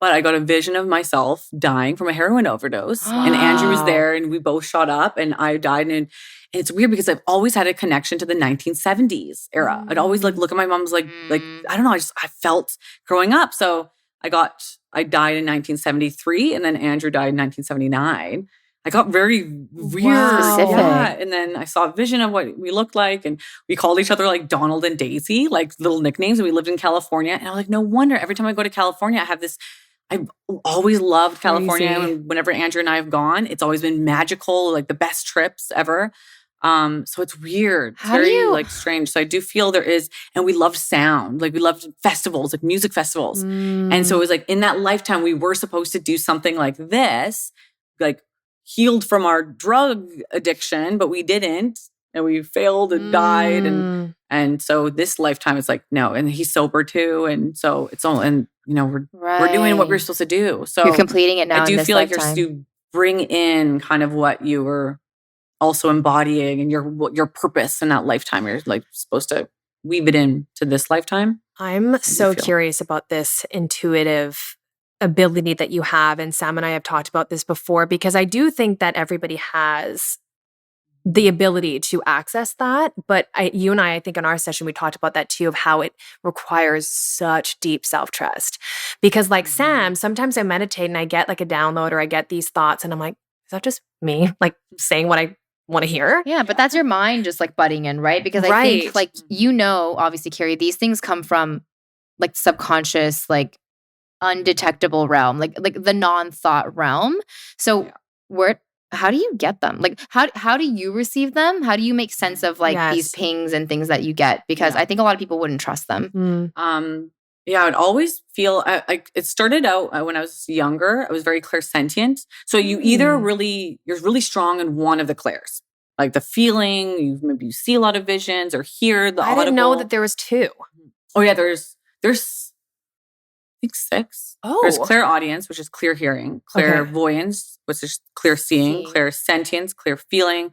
but I got a vision of myself dying from a heroin overdose. And Andrew was there and we both shot up and I died. And it's weird because I've always had a connection to the 1970s era. I'd always like look at my mom's like, I don't know, I felt growing up. So I died in 1973 and then Andrew died in 1979. I got very weird. Yeah. And then I saw a vision of what we looked like. And we called each other like Donald and Daisy, like little nicknames. And we lived in California. And I was like, no wonder every time I go to California, I've always loved California. And whenever Andrew and I have gone, it's always been magical, like the best trips ever. So it's weird. It's very like strange. So I do feel there is, and we loved sound. Like we loved festivals, like music festivals. And so it was like in that lifetime, we were supposed to do something like this, like healed from our drug addiction, but we didn't. And we failed and died. And so this lifetime is like, no. And he's sober too. And so it's all, and we're doing what we're supposed to do. So you're completing it now. I do feel like lifetime. you're to bring in kind of what you were also embodying and your purpose in that lifetime. You're like supposed to weave it into this lifetime. I'm so curious about this intuitive ability that you have. And Sam and I have talked about this before, because I do think that everybody has the ability to access that. But you and I think in our session, we talked about that too, of how it requires such deep self-trust. Because like Sam, sometimes I meditate and I get like a download or I get these thoughts and I'm like, is that just me like saying what I want to hear? Yeah, but that's your mind just like butting in, right? Because I think like, obviously, Carrie, these things come from like subconscious, like undetectable realm, like the non-thought realm. So how do you get them? Like how do you receive them? How do you make sense of like these pings and things that you get? Because I think a lot of people wouldn't trust them. I would always feel like it started out when I was younger. I was very clairsentient. So you either you're really strong in one of the clairs, like the feeling. Maybe you see a lot of visions or hear the audible. I didn't know that there was two. Oh yeah, there's I think 6. Oh, there's clairaudience, which is clear hearing, clairvoyance, which is clear seeing, clairsentience, clear feeling,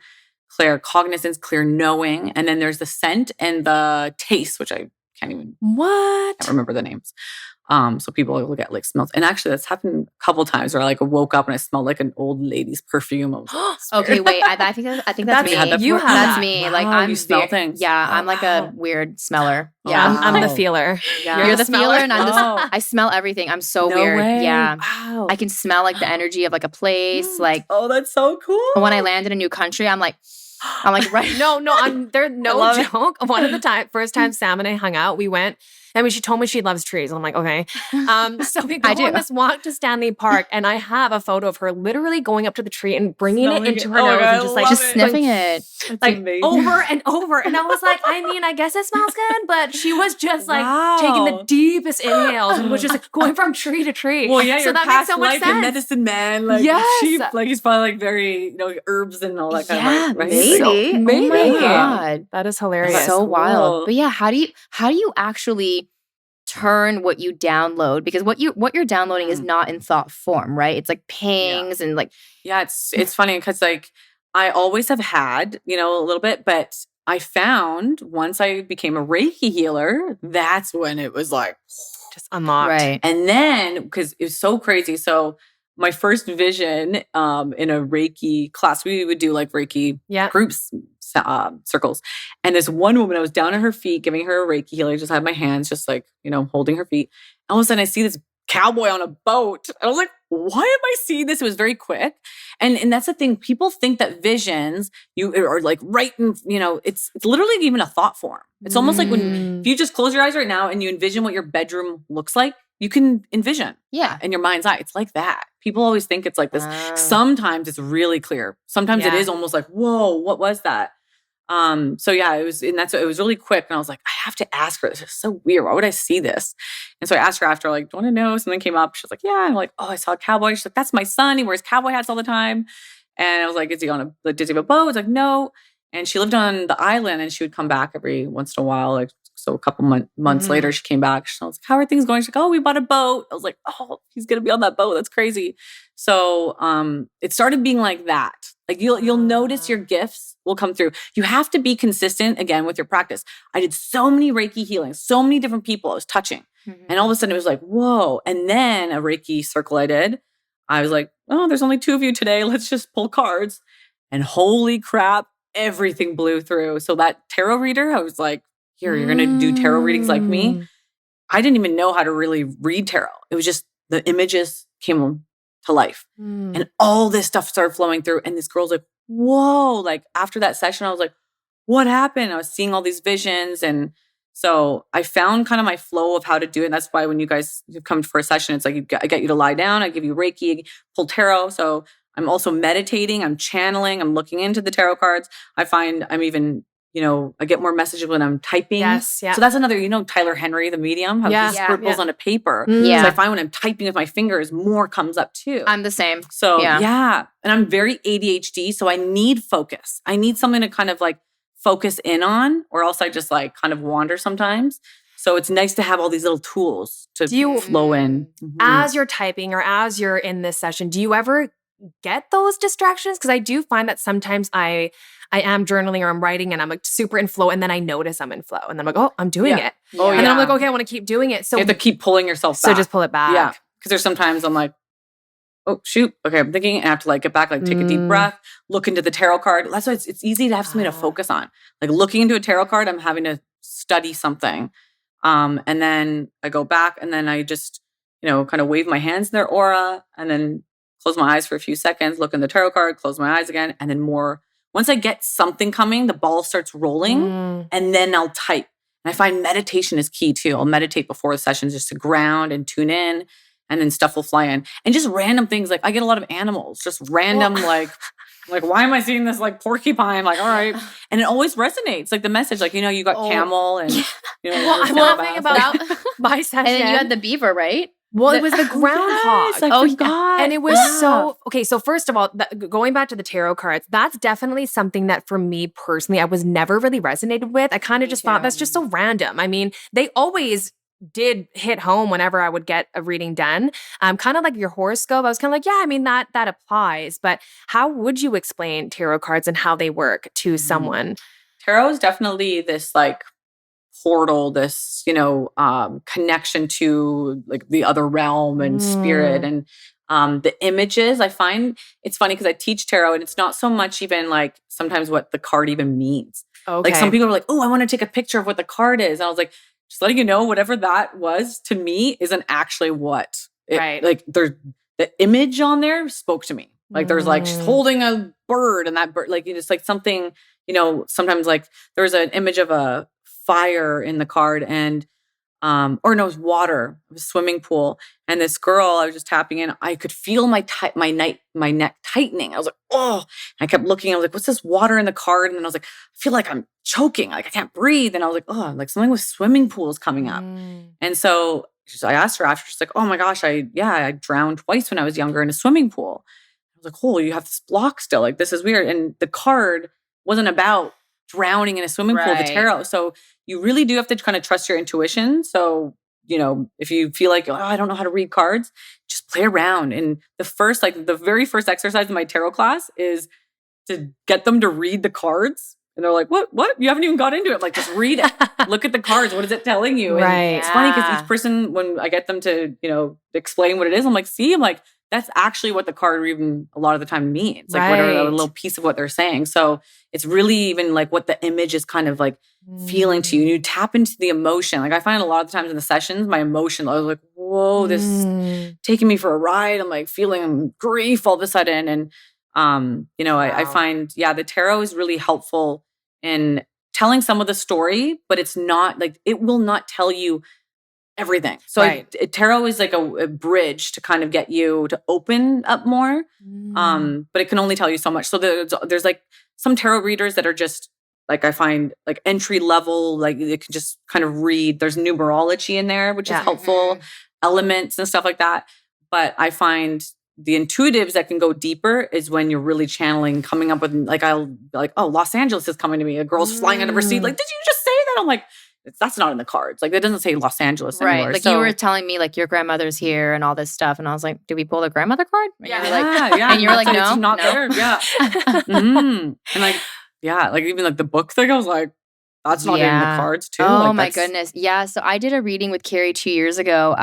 claircognizance, clear knowing, and then there's the scent and the taste, which I can't remember the names. So people will get like smells. And actually that's happened a couple times where I like woke up and I smelled like an old lady's perfume. Okay, wait. I think that's me. That's me. Wow, like I'm you smell things. Yeah, I'm like a weird smeller. Yeah, I'm the feeler. Yeah. You're the feeler and I'm I smell everything. I'm so weird. Way. Yeah. Wow. I can smell like the energy of like a place. Like, oh, that's so cool. When I land in a new country, I'm like right. No, there's no joke. One of the first time Sam and I hung out, we went. I mean, she told me she loves trees. I'm like, okay. So we go on this walk to Stanley Park, and I have a photo of her literally going up to the tree and bringing it into her nose and just like sniffing it, like over and over. And I was like, I mean, I guess it smells good, but she was just like taking the deepest inhales and was just like going from tree to tree. Well, yeah, so that makes so much sense. Medicine man, like sheep, like he's probably like very herbs and all that kind of right. Maybe. Maybe. Oh my God, that is hilarious. That's so wild. But yeah, how do you actually turn what you download, because what you're downloading is not in thought form, right? It's like pings and like it's funny because like I always have had a little bit, but I found once I became a Reiki healer, that's when it was like just unlocked, right? And then because it was so crazy, so my first vision in a Reiki class, we would do like Reiki groups, circles. And this one woman, I was down on her feet, giving her a Reiki healing, just had my hands just like, holding her feet. All of a sudden I see this cowboy on a boat. I was like, why am I seeing this? It was very quick. And that's the thing. People think that visions, you are like right in, it's literally even a thought form. It's almost like if you just close your eyes right now and you envision what your bedroom looks like, you can envision in your mind's eye. It's like that. People always think it's like this. Sometimes it's really clear. Sometimes it is almost like, whoa, what was that? It was really quick. And I was like, I have to ask her. This is so weird. Why would I see this? And so I asked her after, like, do you want to know? Something came up. She was like, yeah. I'm like, oh, I saw a cowboy. She's like, that's my son. He wears cowboy hats all the time. And I was like, does he have a boat? It's like, no. And she lived on the island and she would come back every once in a while. Like, so a couple months later, she came back. I was like, how are things going? She's like, oh, we bought a boat. I was like, oh, he's going to be on that boat. That's crazy. So it started being like that. Like you'll notice your gifts will come through. You have to be consistent again with your practice. I did so many Reiki healings, so many different people I was touching. And all of a sudden it was like, whoa. And then a Reiki circle I did. I was like, oh, there's only 2 of you today. Let's just pull cards. And holy crap, everything blew through. So that tarot reader, I was like, here, you're going to do tarot readings like me. I didn't even know how to really read tarot. It was just the images came to life. And all this stuff started flowing through. And this girl's like, whoa. Like after that session, I was like, what happened? I was seeing all these visions. And so I found kind of my flow of how to do it. And that's why when you guys come for a session, it's like I get you to lie down. I give you Reiki, pull tarot. So I'm also meditating. I'm channeling. I'm looking into the tarot cards. I find I'm even... I get more messages when I'm typing. Yes, yeah. So that's another, Tyler Henry, the medium, how he scribbles on a paper. So I find when I'm typing with my fingers, more comes up too. I'm the same. So and I'm very ADHD, so I need focus. I need something to kind of like focus in on, or else I just like kind of wander sometimes. So it's nice to have all these little tools to flow in. As you're typing or as you're in this session, do you ever get those distractions? Because I do find that sometimes I am journaling or I'm writing and I'm like super in flow, and then I notice I'm in flow and then I'm like, oh, I'm doing it. And then I'm like, okay, I want to keep doing it. So you have to keep pulling yourself back. So just pull it back. Yeah. Because there's sometimes I'm like, oh, shoot. Okay, I'm thinking, and I have to like get back, like take a deep breath, look into the tarot card. That's why it's easy to have something to focus on. Like looking into a tarot card, I'm having to study something. And then I go back and then I just, kind of wave my hands in their aura and then close my eyes for a few seconds, look in the tarot card, close my eyes again, and then more. Once I get something coming, the ball starts rolling, and then I'll type. And I find meditation is key too. I'll meditate before the sessions just to ground and tune in, and then stuff will fly in. And just random things, like I get a lot of animals, just random like why am I seeing this like porcupine? Like, all right. And it always resonates. Like the message, like, you got camel and, well, I'm laughing about my session. And then you had the beaver, right? Well, it was the groundhog. Yes, I forgot. And it was so, okay, so first of all, going back to the tarot cards, that's definitely something that for me personally, I was never really resonated with. I kind of just thought that's just so random. I mean, they always did hit home whenever I would get a reading done. Kind of like your horoscope. I was kind of like, yeah, I mean, that applies. But how would you explain tarot cards and how they work to someone? Tarot is definitely this like portal, this, connection to like the other realm and spirit. And the images, I find it's funny because I teach tarot and it's not so much even like sometimes what the card even means. Okay. Like some people are like, oh, I want to take a picture of what the card is. And I was like, just letting you know, whatever that was to me isn't actually what. Like there's the image on there spoke to me. Like there's like she's holding a bird and that bird, like it's like something, sometimes like there's an image of a fire in the card and it was water, it was a swimming pool. And this girl, I was just tapping in, I could feel my neck tightening. I was like, oh, and I kept looking. I was like, what's this water in the card? And then I was like, I feel like I'm choking, like I can't breathe. And I was like, oh, like something with swimming pools coming up. And so I asked her after, she's like, oh my gosh, I drowned twice when I was younger in a swimming pool. I was like, oh, you have this block still. Like, this is weird. And the card wasn't about drowning in a swimming pool, the tarot. So you really do have to kind of trust your intuition. So, if you feel like, oh, I don't know how to read cards, just play around. And the very first exercise in my tarot class is to get them to read the cards. And they're like, what? You haven't even got into it. Like, just read it. Look at the cards. What is it telling you? And right. it's funny because each person, when I get them to, explain what it is, I'm like, that's actually what the card reading a lot of the time means. Like what are a little piece of what they're saying. So it's really even like what the image is kind of like feeling to you. And you tap into the emotion. Like I find a lot of the times in the sessions, my emotion, I was like, whoa, this is taking me for a ride. I'm like feeling grief all of a sudden. And, I find, the tarot is really helpful in telling some of the story, but it's not like, it will not tell you everything. So tarot is like a bridge to kind of get you to open up more. But it can only tell you so much. So there's like some tarot readers that are just like, I find like entry level, like they can just kind of read. There's numerology in there, which is helpful, elements and stuff like that. But I find the intuitives that can go deeper is when you're really channeling, coming up with like, I'll be like, oh, Los Angeles is coming to me. A girl's flying out of her seat. Like, did you just say that? I'm like, that's not in the cards. Like, that doesn't say Los Angeles anymore. Like you were telling me like your grandmother's here and all this stuff. And I was like, did we pull the grandmother card? And And you were like, no, it's not there. Yeah. And like, like even like the book thing, I was like, that's not in the cards too. Oh like, my goodness. Yeah. So I did a reading with Carrie 2 years ago.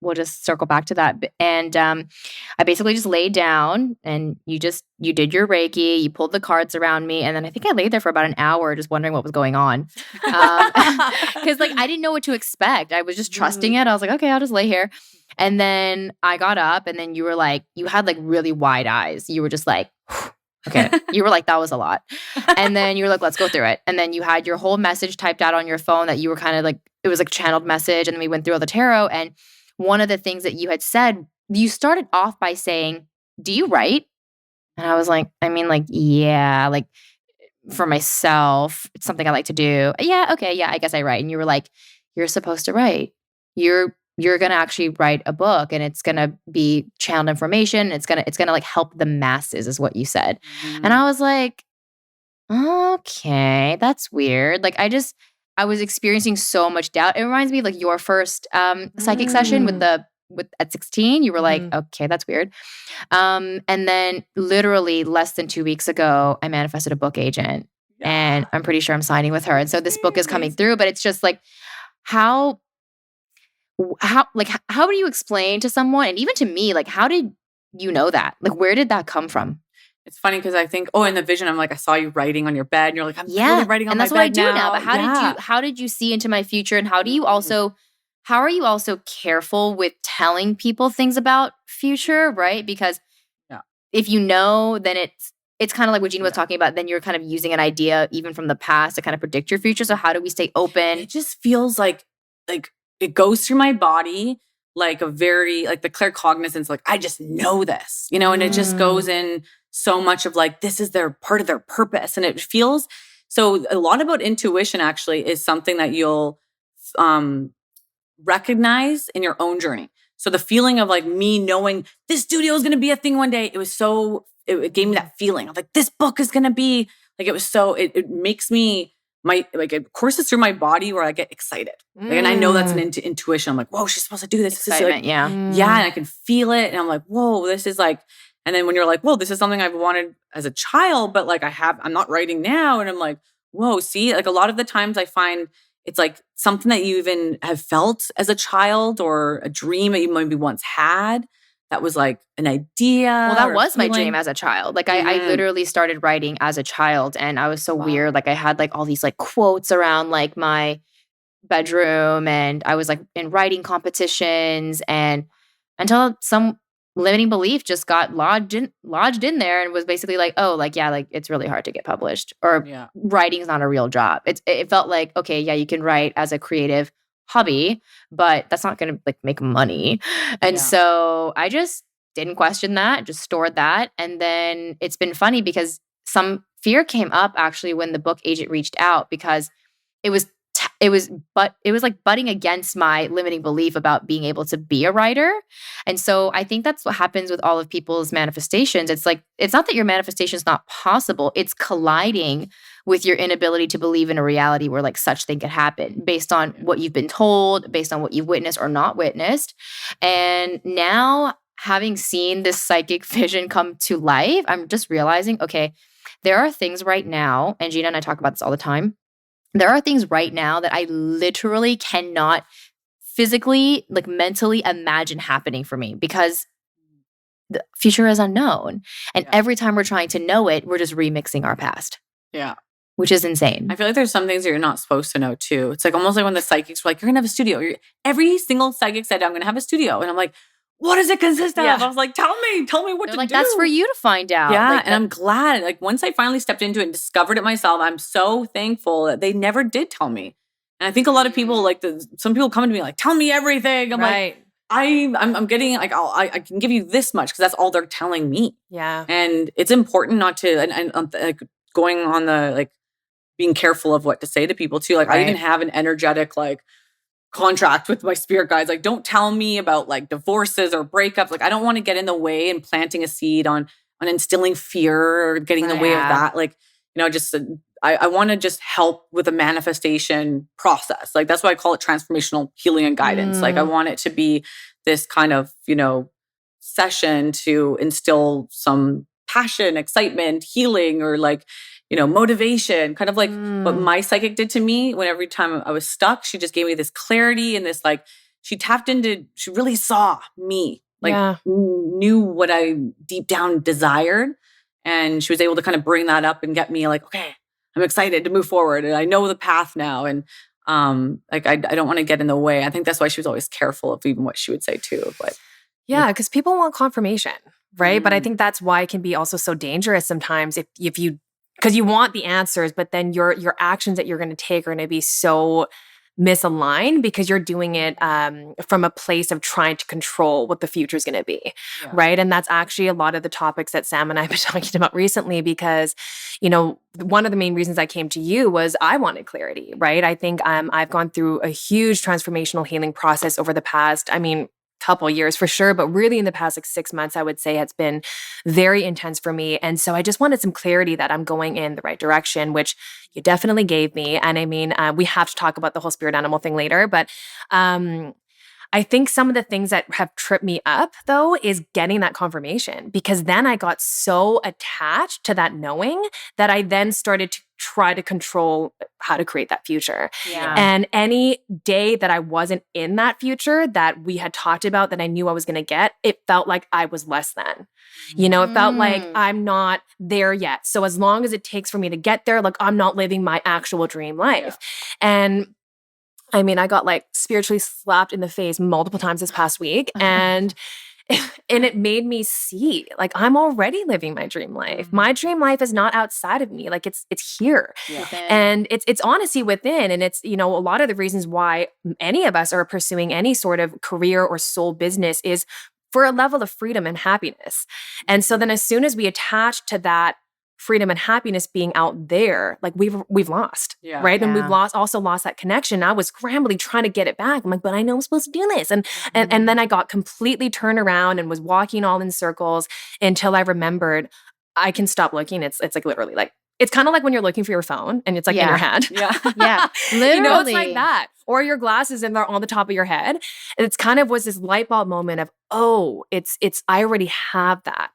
We'll just circle back to that. And I basically just laid down and you did your Reiki, you pulled the cards around me. And then I think I laid there for about an hour just wondering what was going on. Because like I didn't know what to expect. I was just trusting it. I was like, okay, I'll just lay here. And then I got up and then you were like, you had like really wide eyes. You were just like, okay. You were like, that was a lot. And then you were like, let's go through it. And then you had your whole message typed out on your phone that you were kind of like, it was like a channeled message. And then we went through all the tarot. And one of the things that you had said, you started off by saying, do you write? And I was like, I mean, like, yeah, like for myself, it's something I like to do. Yeah. Okay. Yeah. I guess I write. And you were like, you're supposed to write. You're going to actually write a book and it's going to be channeled information. It's going to like help the masses is what you said. And I was like, okay, that's weird. Like I was experiencing so much doubt. It reminds me of like your first psychic session with at 16, you were like, okay, that's weird. And then literally less than 2 weeks ago, I manifested a book agent and I'm pretty sure I'm signing with her. And so this book is coming through, but it's just like, how do you explain to someone and even to me, like, how did you know that? Like, where did that come from? It's funny because I think, in the vision, I'm like, I saw you writing on your bed and you're like, I'm really writing on my bed now. And that's what I do now. But how did you see into my future and how are you also careful with telling people things about future, right? Because if you know, then it's kind of like what Gina was talking about. Then you're kind of using an idea even from the past to kind of predict your future. So how do we stay open? It just feels like it goes through my body like a very, like the claircognizance, like I just know this, and it just goes in so much of like, this is their part of their purpose. And it feels, so a lot about intuition actually is something that you'll recognize in your own journey. So the feeling of like me knowing this studio is going to be a thing one day, it gave me that feeling of like, this book is going to be like, it makes me, it courses through my body where I get excited. Like, and I know that's an intuition. I'm like, whoa, she's supposed to do this. Excitement, Yeah. And I can feel it. And I'm like, whoa, this is like, and then when you're like, whoa, this is something I've wanted as a child, but like I'm not writing now. And I'm like, whoa, see, like a lot of the times I find it's like something that you even have felt as a child or a dream that you maybe once had. That was like an idea. Well, that was my dream as a child. Like I literally started writing as a child and I was so weird. Like I had like all these like quotes around like my bedroom and I was like in writing competitions and until some limiting belief just got lodged in there and was basically like, oh, like, yeah, like it's really hard to get published or writing is not a real job. It felt like, okay, yeah, you can write as a creative hobby, but that's not going to like make money. And so I just didn't question that, just stored that. And then it's been funny because some fear came up actually when the book agent reached out because it was like butting against my limiting belief about being able to be a writer. And so I think that's what happens with all of people's manifestations. It's like, it's not that your manifestation is not possible. It's colliding with your inability to believe in a reality where like such thing could happen based on what you've been told, based on what you've witnessed or not witnessed. And now having seen this psychic vision come to life, I'm just realizing, okay, there are things right now, and Gina and I talk about this all the time. There are things right now that I literally cannot physically, like mentally imagine happening for me because the future is unknown. And Yeah. every time we're trying to know it, we're just remixing our past. Yeah. Which is insane. I feel like there's some things that you're not supposed to know too. It's like almost like when the psychics were like, you're going to have a studio. Every single psychic said, I'm going to have a studio. And I'm like, what does it consist of? Yeah. I was like, tell me what They're to like, do. that's for you to find out. Yeah. Like, and I'm glad. Like once I finally stepped into it and discovered it myself, I'm so thankful that they never did tell me. And I think a lot of people like some people come to me like, tell me everything. I'm like, I'm getting like, I can give you this much because that's all they're telling me. Yeah. And it's important not to, and like going on the, like being careful of what to say to people too. Like I even have an energetic, like contract with my spirit guides. Like, don't tell me about like divorces or breakups. Like, I don't want to get in the way and planting a seed on instilling fear or getting in the way of that. Like, just, I want to just help with the manifestation process. Like, that's why I call it transformational healing and guidance. Like, I want it to be this kind of, session to instill some passion, excitement, healing, or like, motivation, kind of like what my psychic did to me when every time I was stuck, she just gave me this clarity and this, like, she really saw me, like knew what I deep down desired. And she was able to kind of bring that up and get me like, okay, I'm excited to move forward. And I know the path now. And like, I don't want to get in the way. I think that's why she was always careful of even what she would say too. But yeah, because people want confirmation, right? But I think that's why it can be also so dangerous sometimes if you, because you want the answers, but then your actions that you're going to take are going to be so misaligned because you're doing it from a place of trying to control what the future is going to be, right? And that's actually a lot of the topics that Sam and I have been talking about recently because, one of the main reasons I came to you was I wanted clarity, right? I think I've gone through a huge transformational healing process over the past, couple years for sure, but really in the past like 6 months, I would say it's been very intense for me. And so I just wanted some clarity that I'm going in the right direction, which you definitely gave me. And we have to talk about the whole spirit animal thing later, but I think some of the things that have tripped me up though is getting that confirmation, because then I got so attached to that knowing that I then started to try to control how to create that future. Yeah. And any day that I wasn't in that future that we had talked about that I knew I was going to get, it felt like I was less than. It felt like I'm not there yet. So as long as it takes for me to get there, like I'm not living my actual dream life. And I got like spiritually slapped in the face multiple times this past week. And it made me see, like, I'm already living my dream life. My dream life is not outside of me. Like it's here. Yeah. And it's honestly within. And it's, a lot of the reasons why any of us are pursuing any sort of career or soul business is for a level of freedom and happiness. And so then as soon as we attach to that freedom and happiness being out there, like we've lost, right? And we've also lost that connection. I was scrambling trying to get it back. I'm like, but I know I'm supposed to do this. And then I got completely turned around and was walking all in circles until I remembered I can stop looking. It's like literally like, it's kind of like when you're looking for your phone and it's like in your hand. Yeah. Literally. It's like that. Or your glasses and they're on the top of your head. And it's kind of was this light bulb moment of, oh, it's I already have that.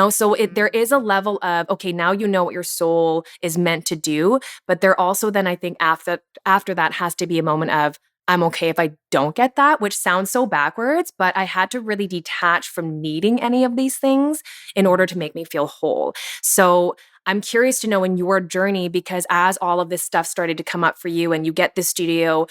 So there is a level of, okay, now you know what your soul is meant to do, but there also then I think after that has to be a moment of, I'm okay if I don't get that, which sounds so backwards, but I had to really detach from needing any of these things in order to make me feel whole. So I'm curious to know in your journey, because as all of this stuff started to come up for you and you get this studio,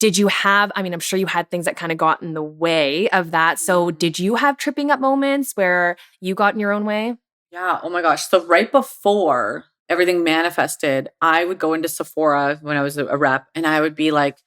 did you have, I'm sure you had things that kind of got in the way of that. So did you have tripping up moments where you got in your own way? Yeah. Oh my gosh. So right before everything manifested, I would go into Sephora when I was a rep and I would be like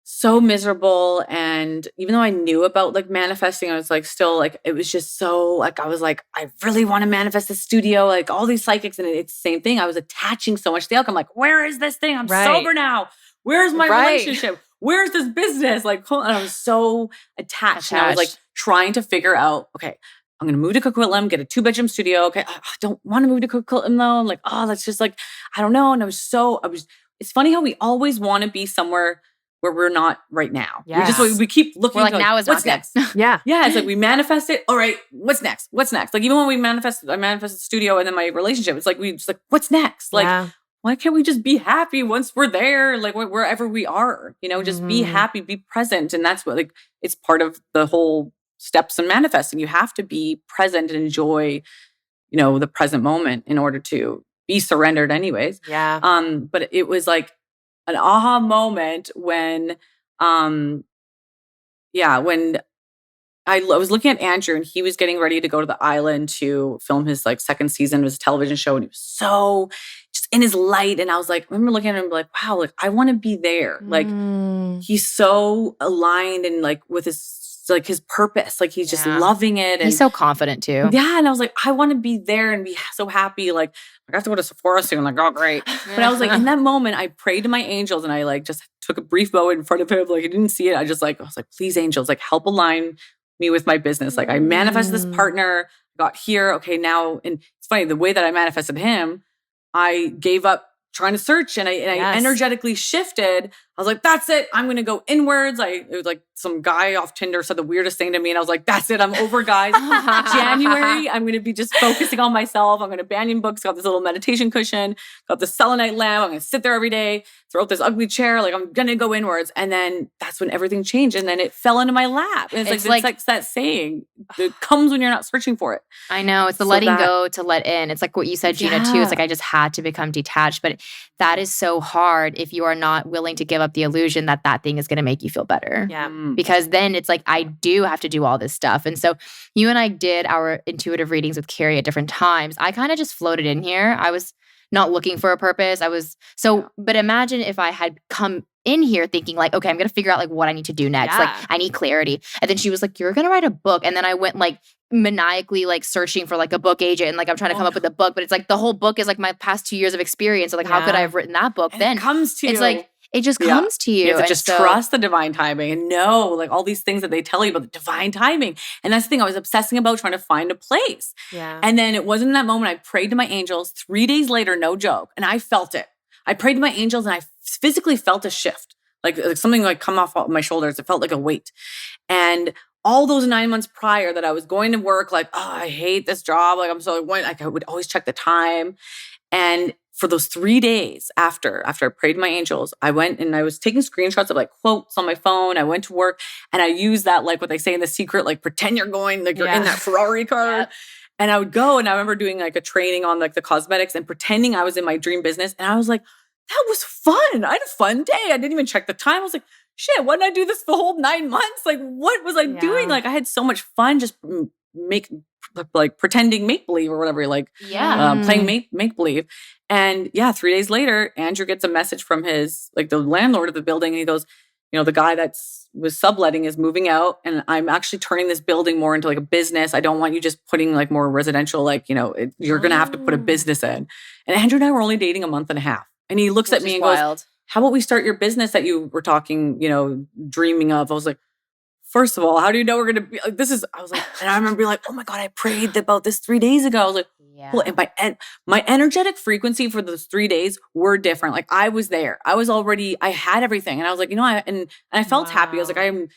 so miserable. And even though I knew about like manifesting, I was like still like, it was just so like, I was like, I really want to manifest a studio, like all these psychics. And it's the same thing. I was attaching so much to the outcome. Like, where is this thing? I'm sober now. Where's my relationship? Where's this business? Like, and I was so attached. And I was like trying to figure out, okay, I'm going to move to Coquitlam, get a 2-bedroom studio. Okay. I don't want to move to Coquitlam though. I'm like, oh, that's just like, I don't know. And it's funny how we always want to be somewhere where we're not right now. Yes. We keep looking. We're like, now is what's next. Yeah. Yeah. It's like we manifest it. All right. What's next? Like even when I manifested the studio and then my relationship, it's like, what's next? Like, why can't we just be happy once we're there? Like wherever we are, just be happy, be present. And that's what, like, it's part of the whole steps in manifesting. You have to be present and enjoy, the present moment in order to be surrendered anyways. Yeah. But it was like an aha moment when I was looking at Andrew and he was getting ready to go to the island to film his like second season of his television show. And he was so just in his light. And I was like, I remember looking at him like, wow, like I want to be there. Like he's so aligned and like with his purpose. Like he's just loving it. And he's so confident too. Yeah. And I was like, I want to be there and be so happy. Like I have to go to Sephora soon. Like, oh, great. But I was like, in that moment, I prayed to my angels and I like just took a brief bow in front of him. Like I didn't see it. I was like, please angels, like help align me with my business. Like I manifested this partner, got here. Okay, now, and it's funny, the way that I manifested him, I gave up trying to search and I energetically shifted. I was like, that's it. I'm going to go inwards. It was like some guy off Tinder said the weirdest thing to me. And I was like, that's it. I'm over, guys. January, I'm going to be just focusing on myself. I'm going to banyan books, got this little meditation cushion, got the selenite lamp. I'm going to sit there every day, throw out this ugly chair. Like I'm going to go inwards. And then that's when everything changed. And then it fell into my lap. And it's like that saying, it comes when you're not searching for it. I know. It's the letting go to let in. It's like what you said, Gina, too. It's like I just had to become detached. But that is so hard if you are not willing to give up the illusion that thing is going to make you feel better. Yeah. Because then it's like, I do have to do all this stuff. And so you and I did our intuitive readings with Carrie at different times. I kind of just floated in here. I was not looking for a purpose. But imagine if I had come in here thinking like, okay, I'm going to figure out like what I need to do next. Like I need clarity. And then she was like, you're going to write a book. And then I went like maniacally like searching for like a book agent and like I'm trying to come up with a book, but it's like the whole book is like my past 2 years of experience. So like how could I have written that book? And then it comes to you. It's like it just comes to you. You have to just trust the divine timing and know like all these things that they tell you about the divine timing. And that's the thing I was obsessing about, trying to find a place. Yeah. And then it wasn't in that moment. I prayed to my angels 3 days later, no joke. And I felt it. I prayed to my angels and I physically felt a shift. Like something like come off my shoulders. It felt like a weight. And all those 9 months prior that I was going to work, like, oh, I hate this job. Like I would always check the time. And for those 3 days after I prayed to my angels, I went and I was taking screenshots of like quotes on my phone. I went to work and I used that, like what they say in The Secret, like pretend you're going, like you're in that Ferrari car. Yeah. And I would go and I remember doing like a training on like the cosmetics and pretending I was in my dream business. And I was like, that was fun. I had a fun day. I didn't even check the time. I was like, shit, why did I do this the whole 9 months? Like, what was I doing? Like, I had so much fun just pretending make-believe or whatever, like playing make-believe. And 3 days later, Andrew gets a message from his, like the landlord of the building. And he goes, the guy was subletting is moving out. And I'm actually turning this building more into like a business. I don't want you just putting like more residential, like, you're going to have to put a business in. And Andrew and I were only dating a month and a half. And he looks at me and goes, how about we start your business that you were talking, dreaming of? I was like, first of all, how do you know we're going to be like, I was like, and I remember being like, oh my God, I prayed about this 3 days ago. I was like, well, and my energetic frequency for those 3 days were different. Like I was there. I had everything. And I was like, I felt happy. I was like, I'm,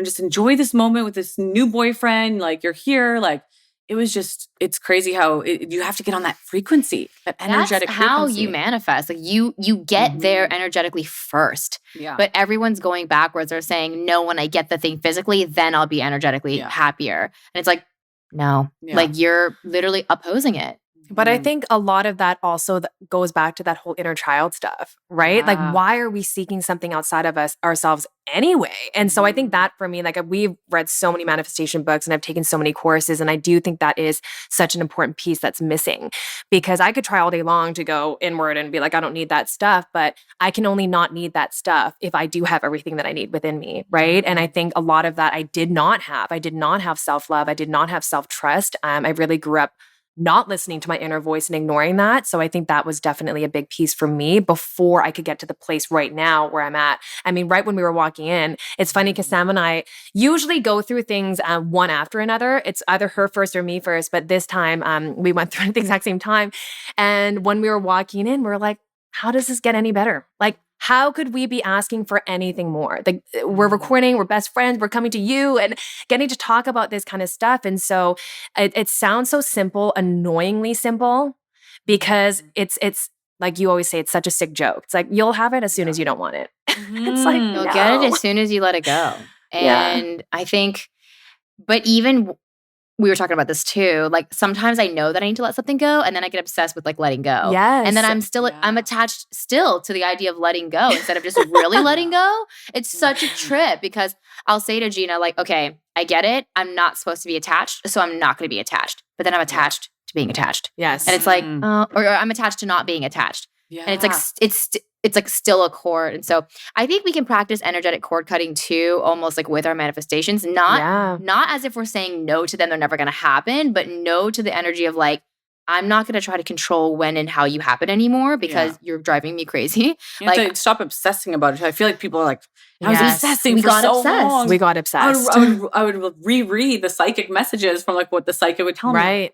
just enjoy this moment with this new boyfriend. Like you're here. Like it was just, it's crazy how you have to get on that frequency, that energetic frequency. That's how you manifest. Like you get there energetically first. Yeah. But everyone's going backwards. They're saying, no, when I get the thing physically, then I'll be energetically happier. And it's like, no, like you're literally opposing it. But I think a lot of that also goes back to that whole inner child stuff, right? Yeah. Like, why are we seeking something outside of ourselves anyway? And so I think that for me, like we've read so many manifestation books and I've taken so many courses. And I do think that is such an important piece that's missing, because I could try all day long to go inward and be like, I don't need that stuff, but I can only not need that stuff if I do have everything that I need within me, right? And I think a lot of that I did not have. I did not have self-love. I did not have self-trust. I really grew up not listening to my inner voice and ignoring that. So I think that was definitely a big piece for me before I could get to the place right now where I'm at. I mean, right when we were walking in, it's funny because Sam and I usually go through things one after another. It's either her first or me first, but this time we went through it at the exact same time. And when we were walking in, we were like, how does this get any better? Like, how could we be asking for anything more? Like we're recording, we're best friends, we're coming to you and getting to talk about this kind of stuff. And so it sounds so simple, annoyingly simple, because it's like you always say, it's such a sick joke. It's like, you'll have it as soon as you don't want it. It's like, you'll get it as soon as you let it go. And I think But even we were talking about this too. Like sometimes I know that I need to let something go, and then I get obsessed with like letting go. Yes. And then I'm attached still to the idea of letting go instead of just really letting go. It's such a trip because I'll say to Gina, like, okay, I get it. I'm not supposed to be attached, so I'm not going to be attached. But then I'm attached to being attached. Yes. And it's like, or I'm attached to not being attached. Yeah. And it's like, it's like still a cord. And so I think we can practice energetic cord cutting too, almost like with our manifestations, not as if we're saying no to them, they're never going to happen, but no to the energy of like, I'm not going to try to control when and how you happen anymore because you're driving me crazy. You have to stop obsessing about it. I feel like people are like, I was obsessing for so long. We got obsessed. I would reread the psychic messages from like what the psychic would tell me. Right.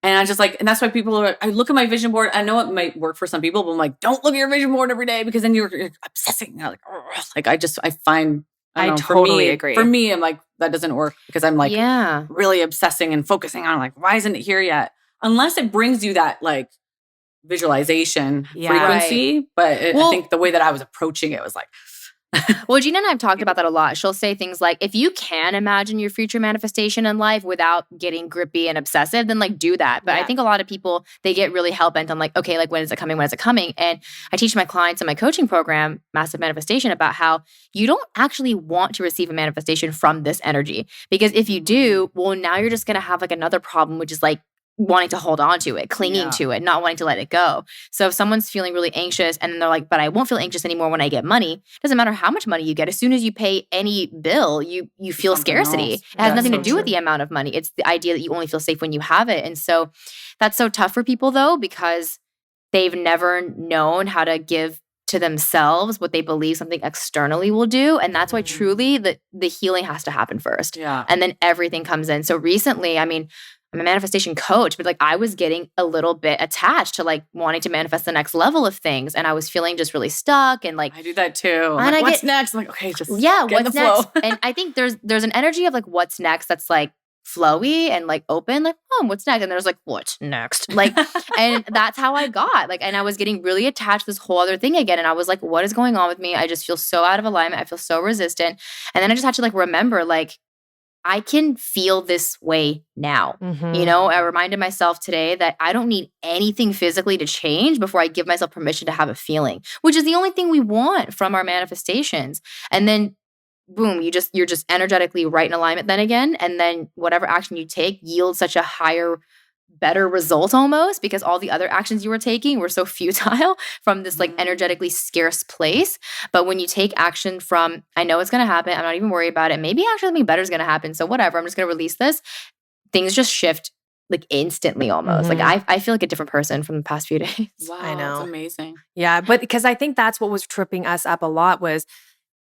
And I just like, and that's why people are, I look at my vision board. I know it might work for some people, but I'm like, don't look at your vision board every day because then you're obsessing. I'm like, I find, I totally agree. For me, I'm like, that doesn't work because I'm like really obsessing and focusing on like, why isn't it here yet? Unless it brings you that like visualization frequency. Right. But I think the way that I was approaching it was like, well, Gina and I have talked about that a lot. She'll say things like, if you can imagine your future manifestation in life without getting grippy and obsessive, then like do that. But I think a lot of people, they get really hell-bent on like, okay, like when is it coming? When is it coming? And I teach my clients in my coaching program, Massive Manifestation, about how you don't actually want to receive a manifestation from this energy. Because if you do, well, now you're just going to have like another problem, which is like wanting to hold on to it, clinging to it, not wanting to let it go. So if someone's feeling really anxious and they're like, but I won't feel anxious anymore when I get money, it doesn't matter how much money you get. As soon as you pay any bill, you feel scarcity. It has nothing to do with the amount of money. It's the idea that you only feel safe when you have it. And so that's so tough for people though, because they've never known how to give to themselves what they believe something externally will do. And that's why truly the healing has to happen first. Yeah. And then everything comes in. So recently, I mean, I'm a manifestation coach, but like I was getting a little bit attached to like wanting to manifest the next level of things. And I was feeling just really stuck and like. I do that too. And like, what's next? I'm like, okay, just get in the flow. Next? And I think there's an energy of like what's next that's like flowy and like open, like, what's next? And there's like, what's next? Like, and that's how I got like, and I was getting really attached to this whole other thing again. And I was like, what is going on with me? I just feel so out of alignment. I feel so resistant. And then I just had to like remember like, I can feel this way now. You know, I reminded myself today that I don't need anything physically to change before I give myself permission to have a feeling, which is the only thing we want from our manifestations. And then boom, you're just energetically right in alignment then again. And then whatever action you take yields such a higher, better result almost because all the other actions you were taking were so futile from this like energetically scarce place. But when you take action from, I know it's going to happen, I'm not even worried about it. Maybe actually something better is going to happen. So whatever, I'm just going to release this. Things just shift like instantly almost. Like I feel like a different person from the past few days. Wow, I know. that's amazing. Yeah, but because I think that's what was tripping us up a lot was,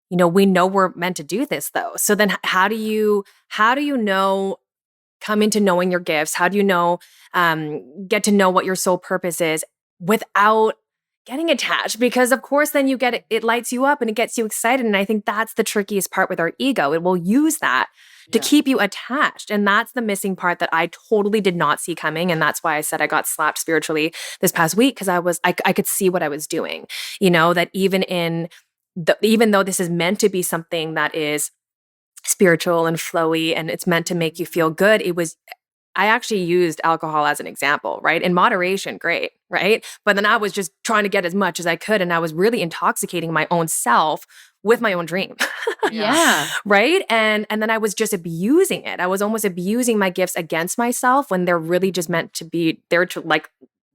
you know, we know we're meant to do this though. So then how do you know, come into knowing your gifts? How do you know, get to know what your soul purpose is without getting attached? Because of course, then you get it lights you up and it gets you excited. And I think that's the trickiest part with our ego. It will use that to keep you attached. And that's the missing part that I totally did not see coming. And that's why I said I got slapped spiritually this past week because I could see what I was doing. You know, that even though this is meant to be something that is spiritual and flowy and it's meant to make you feel good, I actually used alcohol as an example, right? In moderation, great, right? But then I was just trying to get as much as I could and I was really intoxicating my own self with my own dream. Yeah. Right? And then I was just abusing it. I was almost abusing my gifts against myself when they're really just meant to be there to like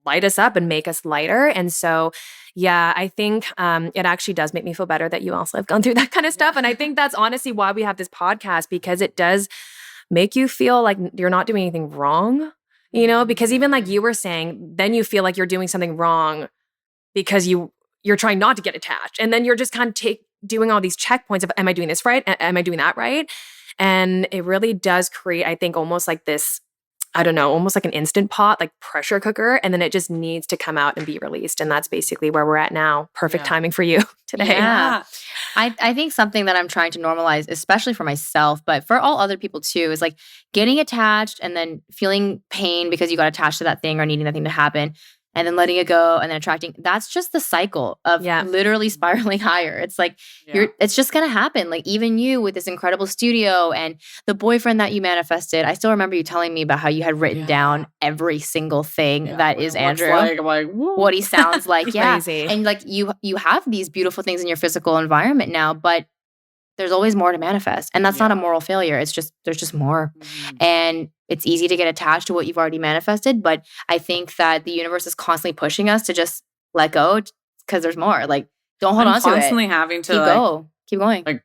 light us up and make us lighter. And so, yeah, I think it actually does make me feel better that you also have gone through that kind of stuff. And I think that's honestly why we have this podcast, because it does make you feel like you're not doing anything wrong, you know, because even like you were saying, then you feel like you're doing something wrong because you're trying not to get attached. And then you're just kind of doing all these checkpoints of, am I doing this right? Am I doing that right? And it really does create, I think, almost like this, I don't know, almost like an Instant Pot, like pressure cooker. And then it just needs to come out and be released. And that's basically where we're at now. Perfect timing for you today. Yeah. I think something that I'm trying to normalize, especially for myself, but for all other people too, is like getting attached and then feeling pain because you got attached to that thing or needing that thing to happen. and then letting it go and then attracting. That's just the cycle of literally spiraling higher. It's like it's just going to happen. Like even you with this incredible studio and the boyfriend that you manifested. I still remember you telling me about how you had written down every single thing that is Andrew. Like, I'm like, what he sounds like. Crazy. And like you have these beautiful things in your physical environment now, but there's always more to manifest. And that's not a moral failure. It's just, there's just more. And it's easy to get attached to what you've already manifested. But I think that the universe is constantly pushing us to just let go because there's more. Like, don't hold on to it. Constantly having to keep going. Like,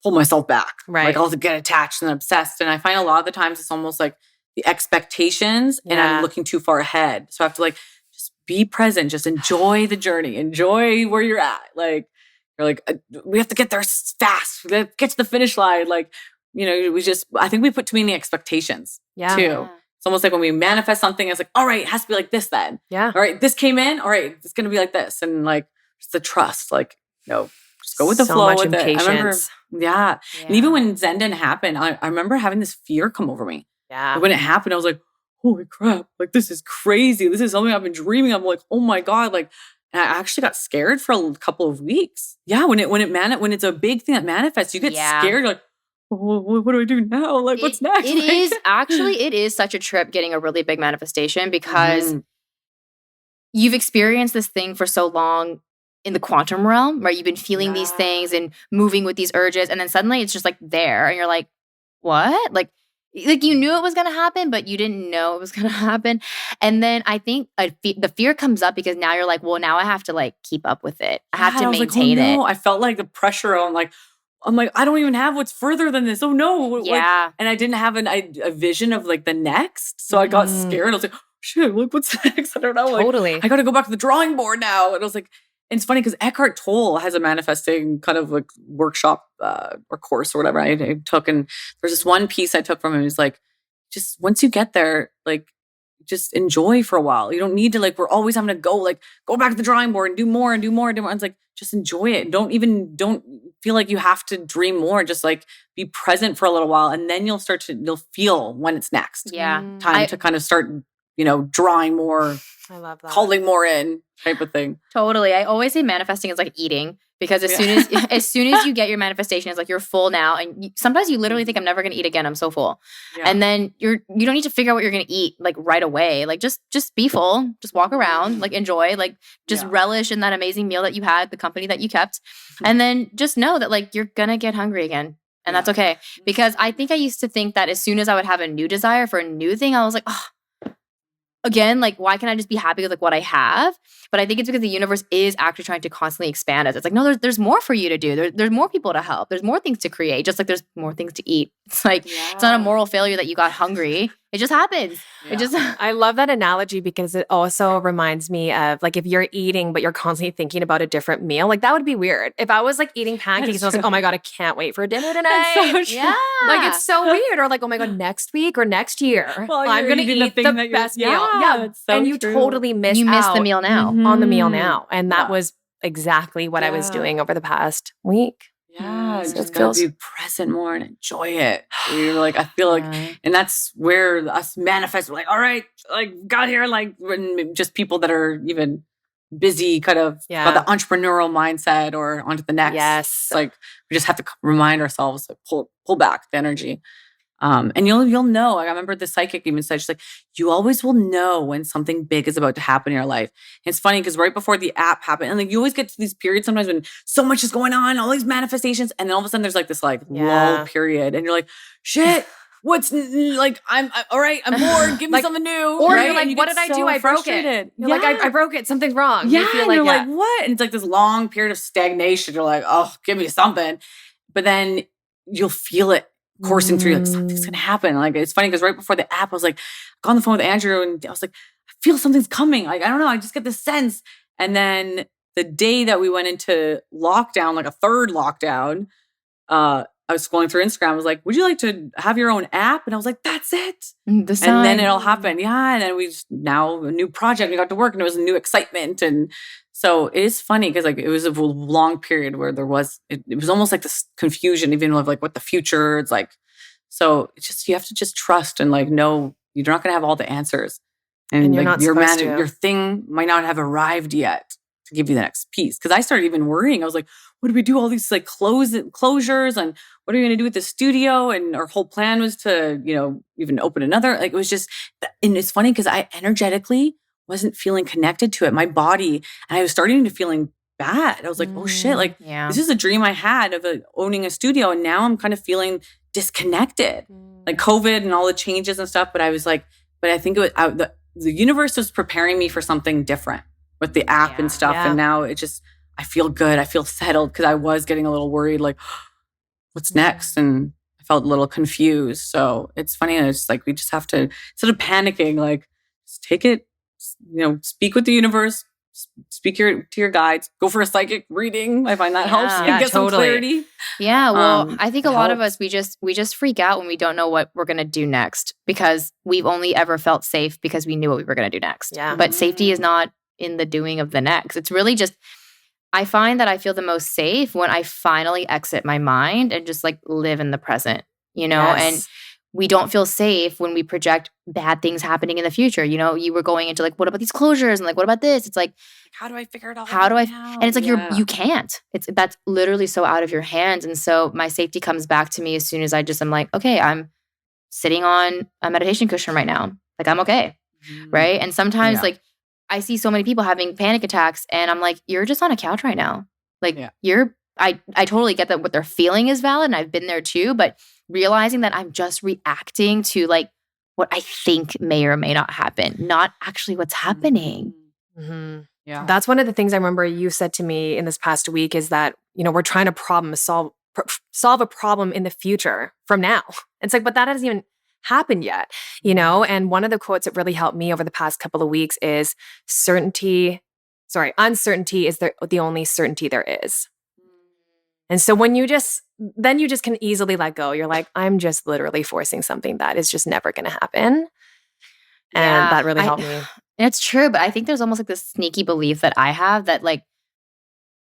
pull myself back. Right. Like, I'll get attached and obsessed. And I find a lot of the times it's almost like the expectations and I'm looking too far ahead. So I have to like, just be present. Just enjoy the journey. Enjoy where you're at. Like, you're like, we have to get there fast. We have to get to the finish line. Like, you know, I think we put too many expectations too. Yeah. It's almost like when we manifest something, it's like, all right, it has to be like this then. Yeah. All right, this came in. All right, it's going to be like this. And like, just the trust, like, just go with the flow with it. I remember, And even when ZENDEN happened, I remember having this fear come over me. Yeah. Like when it happened, I was like, holy crap. Like, this is crazy. This is something I've been dreaming of. I'm like, oh my God. Like, and I actually got scared for a couple of weeks. Yeah, when it's a big thing that manifests, you get scared. You're like, what do I do now? Like, what's next? It is such a trip getting a really big manifestation because you've experienced this thing for so long in the quantum realm, right? You've been feeling these things and moving with these urges, and then suddenly it's just like there, and you're like, what? Like you knew it was going to happen, but you didn't know it was going to happen. And then I think the fear comes up because now you're like, well, now I have to like keep up with it. I have to maintain it. I felt like the pressure on like, I'm like, I don't even have what's further than this. Oh no. Yeah. Like, and I didn't have a vision of like the next. So I got scared. I was like, oh, shit, like what's next? I don't know. Like, Totally. I got to go back to the drawing board now. And I was like, and it's funny because Eckhart Tolle has a manifesting kind of like workshop or course or whatever I took. And there's this one piece I took from him. He's like, just once you get there, like, just enjoy for a while. You don't need to like, we're always having to go back to the drawing board and do more and do more and do more. It's like, just enjoy it. Don't feel like you have to dream more. Just like be present for a little while. And then you'll feel when it's next. Yeah. Time to kind of start, drawing more. I love that. Calling more in type of thing. Totally. I always say manifesting is like eating because as soon as you get your manifestation, it's like you're full now. And sometimes you literally think I'm never going to eat again. I'm so full. Yeah. And then you don't need to figure out what you're going to eat like right away. Like just be full, just walk around, like enjoy, like just relish in that amazing meal that you had, the company that you kept. And then just know that like you're going to get hungry again. And that's okay. Because I think I used to think that as soon as I would have a new desire for a new thing, I was like, oh, again, like, why can't I just be happy with like what I have? But I think it's because the universe is actually trying to constantly expand us. It's like, no, there's more for you to do. There's more people to help. There's more things to create. Just like there's more things to eat. It's like, it's not a moral failure that you got hungry. It just happens. Yeah. I love that analogy because it also reminds me of like if you're eating, but you're constantly thinking about a different meal, like that would be weird. If I was like eating pancakes, I was like, oh my God, I can't wait for dinner tonight. That's so true. Yeah. Like it's so weird. Or like, oh my God, next week or next year, I'm going to eat the best meal. Yeah. So and you true. totally miss the meal now. on the meal now. And that was exactly what I was doing over the past week. Yeah, just gotta be present more and enjoy it. You're like, I feel like, and that's where us manifest. We're like, all right, like got here, like just people that are even busy, kind of got the entrepreneurial mindset or onto the next. Yes, it's like we just have to remind ourselves, like, pull back the energy. And you'll know. Like, I remember the psychic even said, she's like, you always will know when something big is about to happen in your life. And it's funny because right before the app happened, and like you always get to these periods sometimes when so much is going on, all these manifestations, and then all of a sudden there's like this like lull period, and you're like, shit. What's like? I'm all right. I'm bored. Give me like, something new. Or right? you're like, what did I do? I broke it. You're like, I broke it. Something's wrong. Yeah. You feel and like, you're like, what? And it's like this long period of stagnation. You're like, oh, give me something. But then you'll feel it coursing through, like something's gonna happen. Like it's funny because right before the app, I was like, I got on the phone with Andrew and I was like, I feel something's coming. Like, I don't know, I just get this sense. And then the day that we went into lockdown, like a third lockdown, I was scrolling through Instagram. I was like, would you like to have your own app? And I was like, that's it. And then it'll happen. Yeah. And then now a new project, we got to work and it was a new excitement. And so it is funny because like it was a long period where there was, it was almost like this confusion, even of like what the future is like. So it's just, you have to just trust and like know you're not going to have all the answers. And you're like not supposed to. your thing might not have arrived yet to give you the next piece. Cause I started even worrying. I was like, what do we do? All these like closures, and what are we going to do with the studio? And our whole plan was to, even open another. Like it was just, and it's funny because I energetically wasn't feeling connected to it. My body, and I was starting to feeling bad. I was like, oh shit, like this is a dream I had of owning a studio. And now I'm kind of feeling disconnected, like COVID and all the changes and stuff. But I was like, but I think it was the universe was preparing me for something different with the app and stuff. And now it just, I feel good. I feel settled because I was getting a little worried, like, what's next? And I felt a little confused. So it's funny. It's like, we just have to, instead of panicking, like, just take it, speak with the universe, speak to your guides, go for a psychic reading. I find that helps and get some clarity. Yeah. Well, I think a lot of us, we just freak out when we don't know what we're going to do next, because we've only ever felt safe because we knew what we were going to do next. Yeah. But safety is not in the doing of the next. It's really just, I find that I feel the most safe when I finally exit my mind and just like live in the present, and we don't feel safe when we project bad things happening in the future. You were going into like, what about these closures? And like, what about this? It's like, how do I figure it all out? How do I? And it's like, you can't. That's literally so out of your hands. And so my safety comes back to me as soon as I'm like, okay, I'm sitting on a meditation cushion right now. Like, I'm okay. Right. And sometimes like, I see so many people having panic attacks and I'm like, you're just on a couch right now. Like I totally get that what they're feeling is valid. And I've been there too, but realizing that I'm just reacting to like what I think may or may not happen, not actually what's happening. Mm-hmm. Yeah. That's one of the things I remember you said to me in this past week is that, we're trying to solve a problem in the future from now. It's like, but that hasn't even happened yet, And one of the quotes that really helped me over the past couple of weeks is uncertainty is the only certainty there is. And so when you just can easily let go. You're like, I'm just literally forcing something that is just never going to happen. And that really helped me. It's true. But I think there's almost like this sneaky belief that I have that like,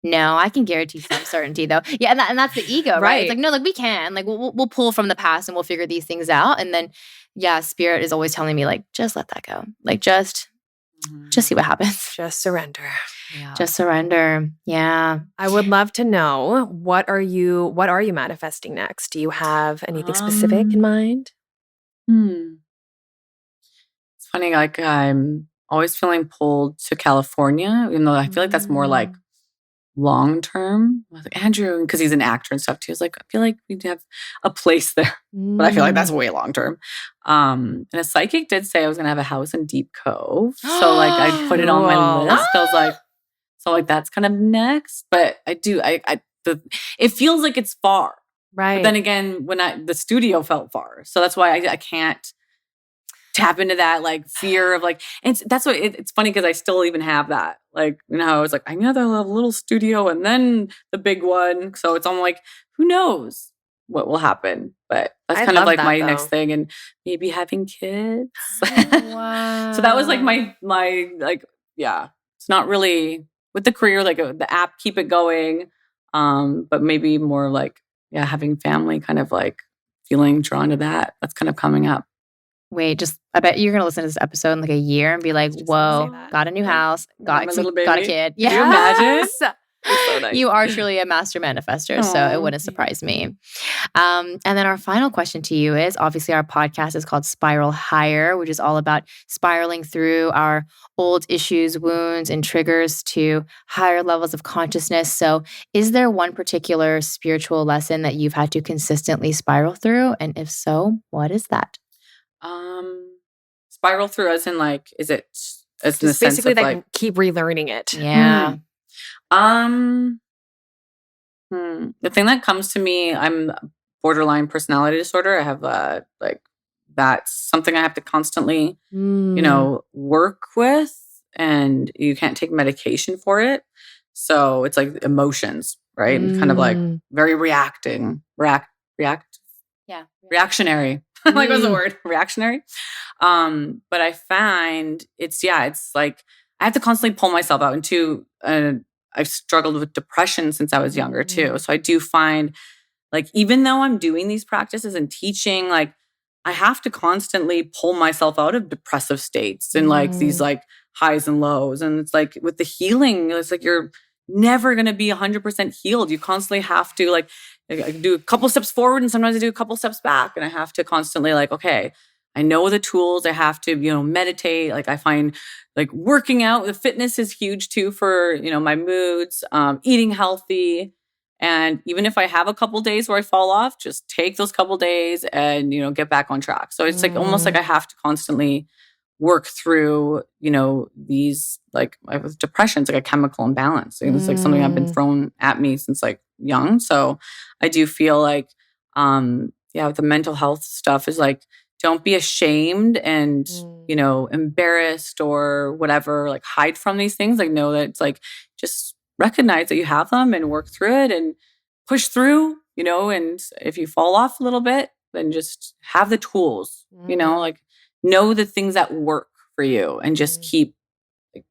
no, I can guarantee some certainty though. Yeah. And that's the ego, right? It's like, no, like we can, like we'll pull from the past and we'll figure these things out. And then, spirit is always telling me like, just let that go. Like just see what happens. Just surrender. Yeah. Just surrender. Yeah. I would love to know, what are you manifesting next? Do you have anything specific in mind? It's funny. Like I'm always feeling pulled to California, even though I feel like that's more like long term. I was like, Andrew, because he's an actor and stuff too. He's like, I feel like we'd have a place there, but I feel like that's way long term. And a psychic did say I was gonna have a house in Deep Cove, so like I put it on my list. I was like, so like that's kind of next. But it feels like it's far, right? But then again, when the studio felt far, so that's why I can't tap into that like fear of like, and that's what it's funny because I still even have that, like, I was like, I know the little studio and then the big one, so it's I'm like, who knows what will happen, but that's kind of like my next thing, and maybe having kids. Wow. So that was like my like, it's not really with the career, like the app, keep it going, but maybe more like having family, kind of like feeling drawn to that's kind of coming up. Wait, I bet you're going to listen to this episode in like a year and be like, whoa, got a new house, got a kid. Yeah. Can you imagine? So nice. You are truly a master manifester, so it wouldn't surprise me. And then our final question to you is, obviously our podcast is called Spiral Higher, which is all about spiraling through our old issues, wounds, and triggers to higher levels of consciousness. So is there one particular spiritual lesson that you've had to consistently spiral through? And if so, what is that? Spiral through as in like, is it as in the sense basically of like keep relearning it? Yeah. The thing that comes to me, I'm borderline personality disorder. I have like that's something I have to constantly, work with, and you can't take medication for it. So it's like emotions, right? Kind of like very reactionary. Like, what's the word? Reactionary. But I find it's like I have to constantly pull myself out into. I've struggled with depression since I was younger too. So I do find like, even though I'm doing these practices and teaching, like I have to constantly pull myself out of depressive states and like these like highs and lows. And it's like with the healing, it's like you're never going to be 100% healed. You constantly have to like, I do a couple steps forward and sometimes I do a couple steps back. And I have to constantly like, okay, I know the tools. I have to, meditate. Like I find like working out, the fitness is huge too for, my moods, eating healthy. And even if I have a couple days where I fall off, just take those couple days and, get back on track. So it's like almost like I have to constantly work through, these like with depression, it's like a chemical imbalance. It's like something I've been thrown at me since like young. So I do feel like, with the mental health stuff is like, don't be ashamed and, embarrassed or whatever, like hide from these things. Like know that it's like, just recognize that you have them and work through it and push through, and if you fall off a little bit, then just have the tools, like know the things that work for you and just keep, like,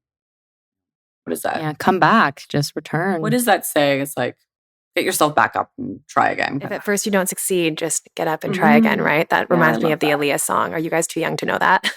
what is that? Yeah, come back, just return. What does that say? It's like, get yourself back up and try again. If at first you don't succeed, just get up and try again, right? That reminds me of the Aaliyah song. Are you guys too young to know that?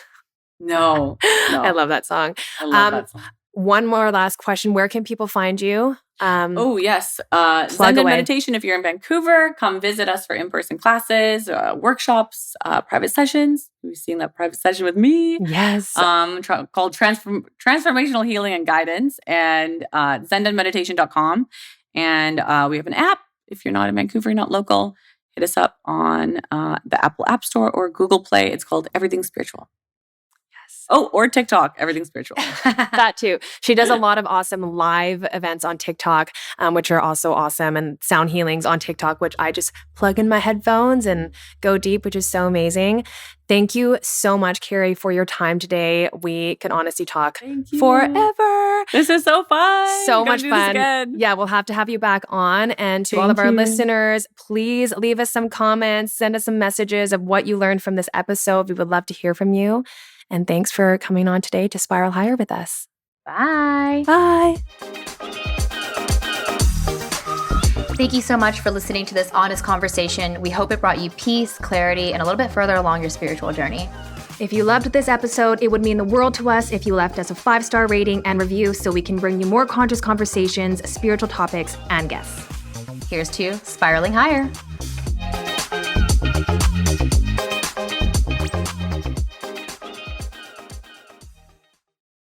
No. I love that song. I love that song. One more last question. Where can people find you? Yes. ZENDEN Meditation. If you're in Vancouver, come visit us for in-person classes, workshops, private sessions. We've seen that private session with me. Yes. Called Transformational Healing and Guidance, and ZENDENmeditation.com. And we have an app. If you're not in Vancouver, you're not local, hit us up on the Apple App Store or Google Play. It's called Everything Spiritual. Oh, or TikTok, Everything Spiritual. That too. She does a lot of awesome live events on TikTok, which are also awesome, and sound healings on TikTok, which I just plug in my headphones and go deep, which is so amazing. Thank you so much, Carrie, for your time today. We can honestly talk forever. This is so fun. So much fun. Yeah, we'll have to have you back on. And to all of our listeners, please leave us some comments, send us some messages of what you learned from this episode. We would love to hear from you. And thanks for coming on today to Spiral Higher with us. Bye. Bye. Thank you so much for listening to this honest conversation. We hope it brought you peace, clarity, and a little bit further along your spiritual journey. If you loved this episode, it would mean the world to us if you left us a 5-star rating and review so we can bring you more conscious conversations, spiritual topics, and guests. Here's to spiraling higher.